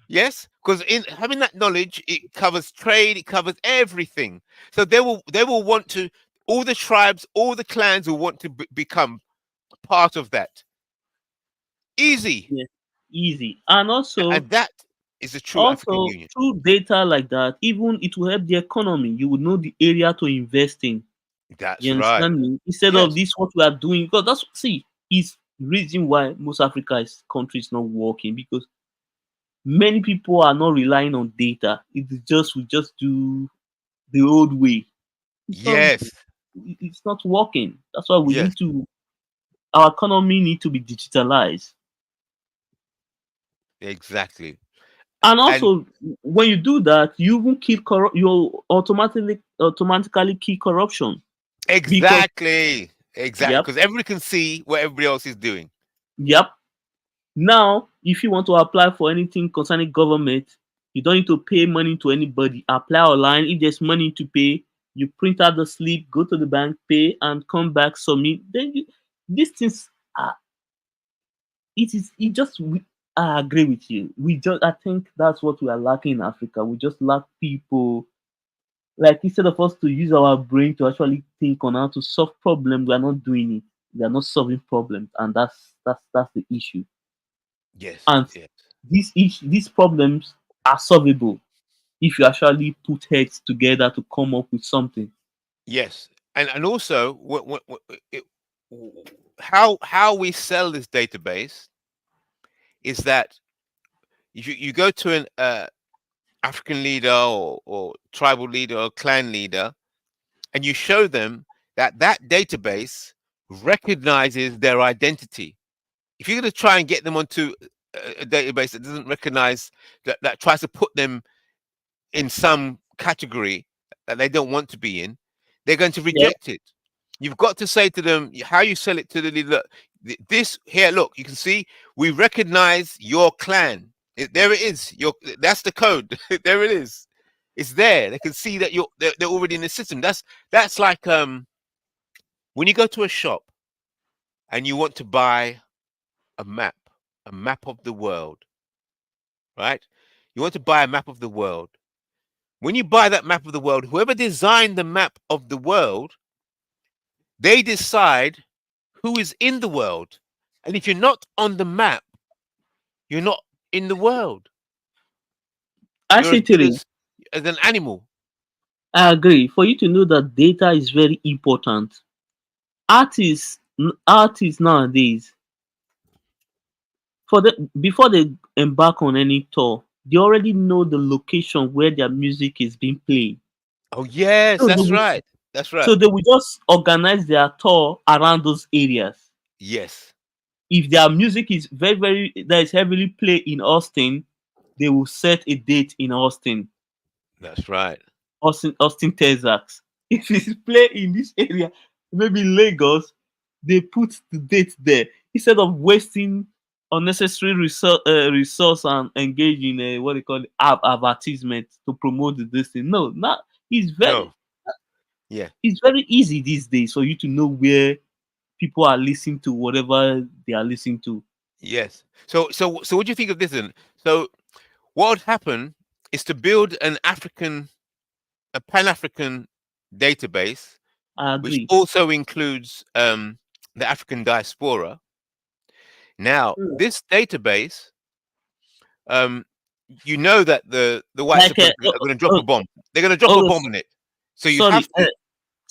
Yes, because in having that knowledge, it covers trade, it covers everything. So they will want to. All the tribes, all the clans will want to become part of that. Easy, Yeah, easy. And and that is a true African also Union. through data like that, even it will help the economy. You will know the area to invest in. That's You right. understand me? Instead of Yes, this, what we are doing, because that's, see, is reason why most Africa is countries not working, because many people are not relying on data. It's just we just do the old way. It's not yes, it's not working. That's why we yes, need to, our economy need to be digitalized. exactly. And And also, when you do that, you even keep you automatically keep corruption, because exactly, yep, because everybody can see what everybody else is doing. yep. Now, if you want to apply for anything concerning government, you don't need to pay money to anybody. Apply online. If there's money to pay, you print out the slip, go to the bank, pay, and come back, submit. Then these things are, it is, it just, I agree with you. I think that's what we are lacking in Africa. We just lack people, like, instead of us to use our brain to actually think on how to solve problems, we are not doing it. they are not solving problems, and that's the issue. Yes, And yes, these problems are solvable if you actually put heads together to come up with something. yes. And also, it, how we sell this database is that if you go to an African leader or tribal leader or clan leader, and you show them that that database recognizes their identity. If you're going to try and get them onto a database that doesn't recognize that tries to put them in some category that they don't want to be in, they're going to Yeah. reject it. You've got to say to them how you sell it to the leader. This here, look, you can see we recognize your clan. There it is. That's the code. There it is. It's there. They can see that they're already in the system. That's like when you go to a shop and you want to buy a map of the world, right? You want to buy a map of the world. When you buy that map of the world, whoever designed the map of the world, they decide who is in the world. And if you're not on the map, you're not in the world. You're as good Actually, as an animal. I agree. For you to know that data is very important. Artists nowadays, before they embark on any tour, they already know the location where their music is being played. Oh yes, So they that's will, right. That's right. so they will just organize their tour around those areas. Yes, If their music is that is heavily played in Austin, they will set a date in that's right. Austin, Texas. If it's play in this area, maybe Lagos, they put the date there instead of wasting unnecessary resource and engage in a what they call advertisement to promote this thing. No, not it's very No. Yeah. it's very easy these days for you to know where people are listening to whatever they are listening to. Yes. So what do you think of this then? So what would happen is to build a Pan-African database, I which agree. also includes the African diaspora. Now, Mm. this database, um, you know that the white Like supremacists are going to drop a bomb. They're going to drop a bomb on it. So you sorry, have to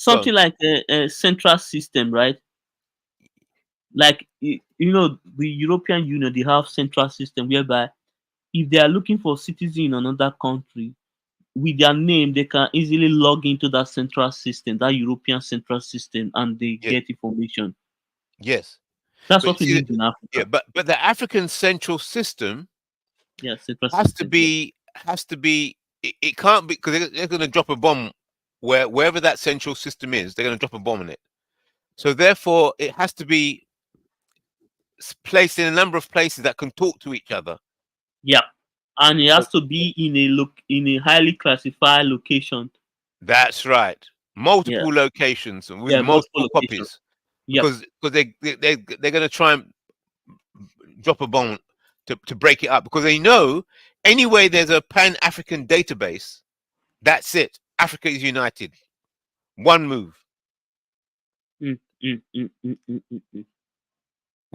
go on. something like a central system, right? Like the European Union, they have central system whereby if they are looking for citizen in another country with their name, they can easily log into that central system, that European central system, and they Yes, get information. yes. That's But you what we see, need in yeah, Africa. but the African central system Yeah, central has to system. Yeah. be it can't be because they're going to drop a bomb wherever that central system is. They're going to drop a bomb on it. So therefore, it has to be placed in a number of places that can talk to each other. Yeah, and it has to be in a highly classified location. That's right. Yeah, Multiple locations and with yeah, multiple multiple locations. copies Yep. because they're going to try and drop a bomb to break it up because they know anyway there's a Pan-African database. That's it. Africa is united. One move, Mm, mm, mm, mm, mm, mm, mm.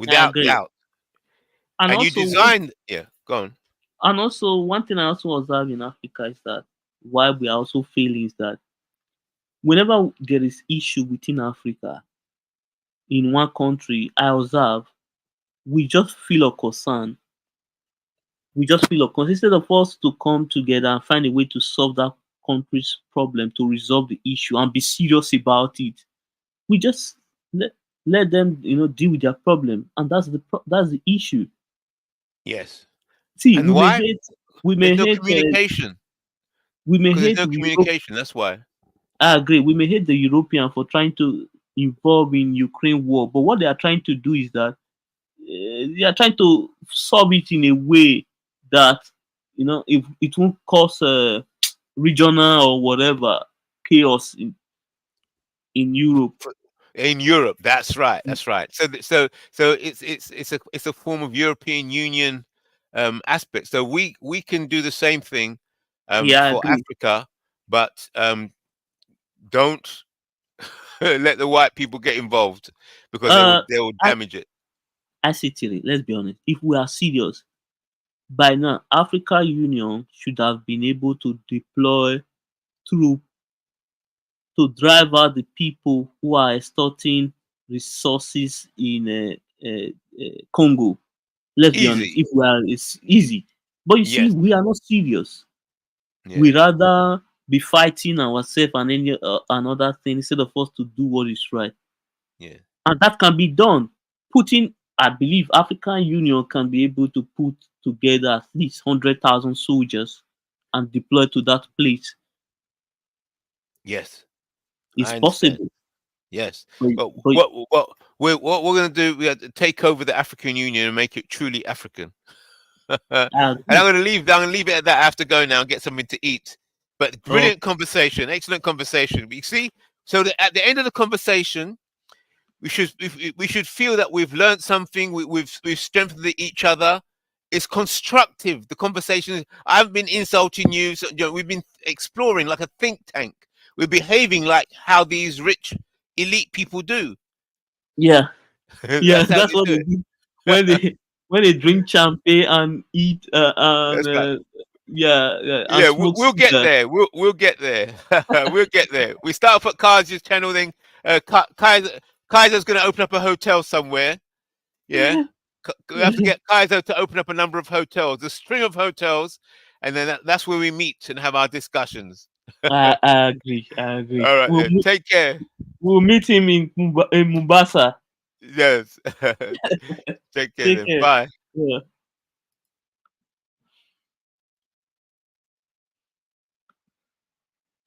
I without agree. doubt. And And you also, designed, yeah, go on. one thing I also observe in Africa is that why we are also failing is that whenever there is issue within Africa in one country, I observe we just feel a concern. We just feel a concern instead of us to come together and find a way to solve that country's problem, to resolve the issue and be serious about it. We just let them deal with their problem, and that's the issue. Yes. See, And why? we There's may no hate communication. we may Because there's hate no the Europe. communication. That's why. I agree. We may hate the European for trying to involve in Ukraine war, but what they are trying to do is that they are trying to solve it in a way that if it won't cause regional or whatever chaos in Europe. In Europe, that's right. That's right. So it's a form of European Union aspect. So we can do the same thing Yeah, I for agree. Africa, but don't let the white people get involved because Uh, they will I damage it. I say Thierry, let's be honest. If we are serious, by now Africa Union should have been able to deploy troops to drive out the people who are extorting resources in Congo. Let's be honest. Easy. If we are, it's easy. But you see, Yes. we are not serious. We Yeah. rather be fighting ourselves and any another thing instead of us to do what is right, Yeah. and that can be done. Putting, I believe, African Union can be able to put together at least 100,000 soldiers and deploy to that place. Yes. It's I understand. possible. Yes. But, But but what we're going to do, we have to take over the African Union and make it truly African. And I I'm agree. going to leave. I'm going to leave it at that. I have to go now and get something to eat. But Oh, brilliant conversation, excellent conversation. You see, so at the end of the conversation, we should feel that we've learned something. We've strengthened each other. It's constructive. The conversation. I haven't been insulting you. So, we've been exploring like a think tank. We're behaving like how these rich elite people do. yeah, yeah. That's how That's they what do they it. do when they drink champagne and eat That's right. yeah, and Yeah, smoke we'll get cigar. there. We'll get there. We'll get there. We start off at Kaiser's channel, then Kaiser's going to open up a hotel somewhere. Yeah, we have to get Kaiser to open up a number of hotels, a string of hotels, and then that's where we meet and have our discussions. I agree. I agree. All right then. Take care. We'll meet him in Mombasa. Yes. Take care Take then. care. Bye. Yeah.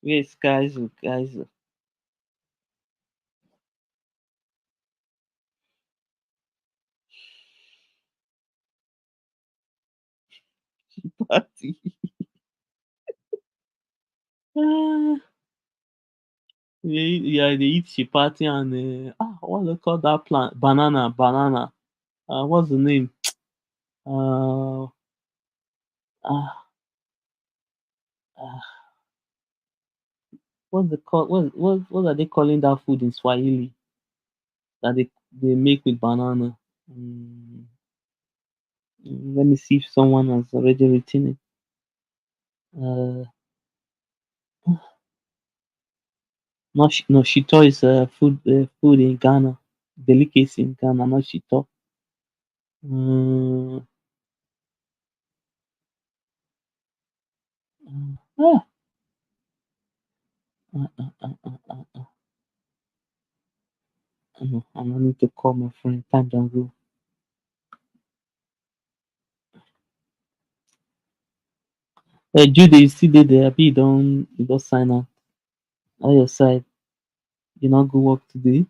Yes, guys, guys. Party. Ah, yeah, they eat chipati and what's it called that plant? Banana. What's the name? Uh, uh, uh what's the call? What are they calling that food in Swahili that they make with banana? Mm, let me see if someone has already written it. Uh, no, shito is food in Ghana, delicacy in Ghana, not shito. Mm, ah, uh, uh, uh, uh, uh, uh. I need to call my friend. Time don't go. Jude, you still dey there? Abi you don sign out? How your side? You not go work today?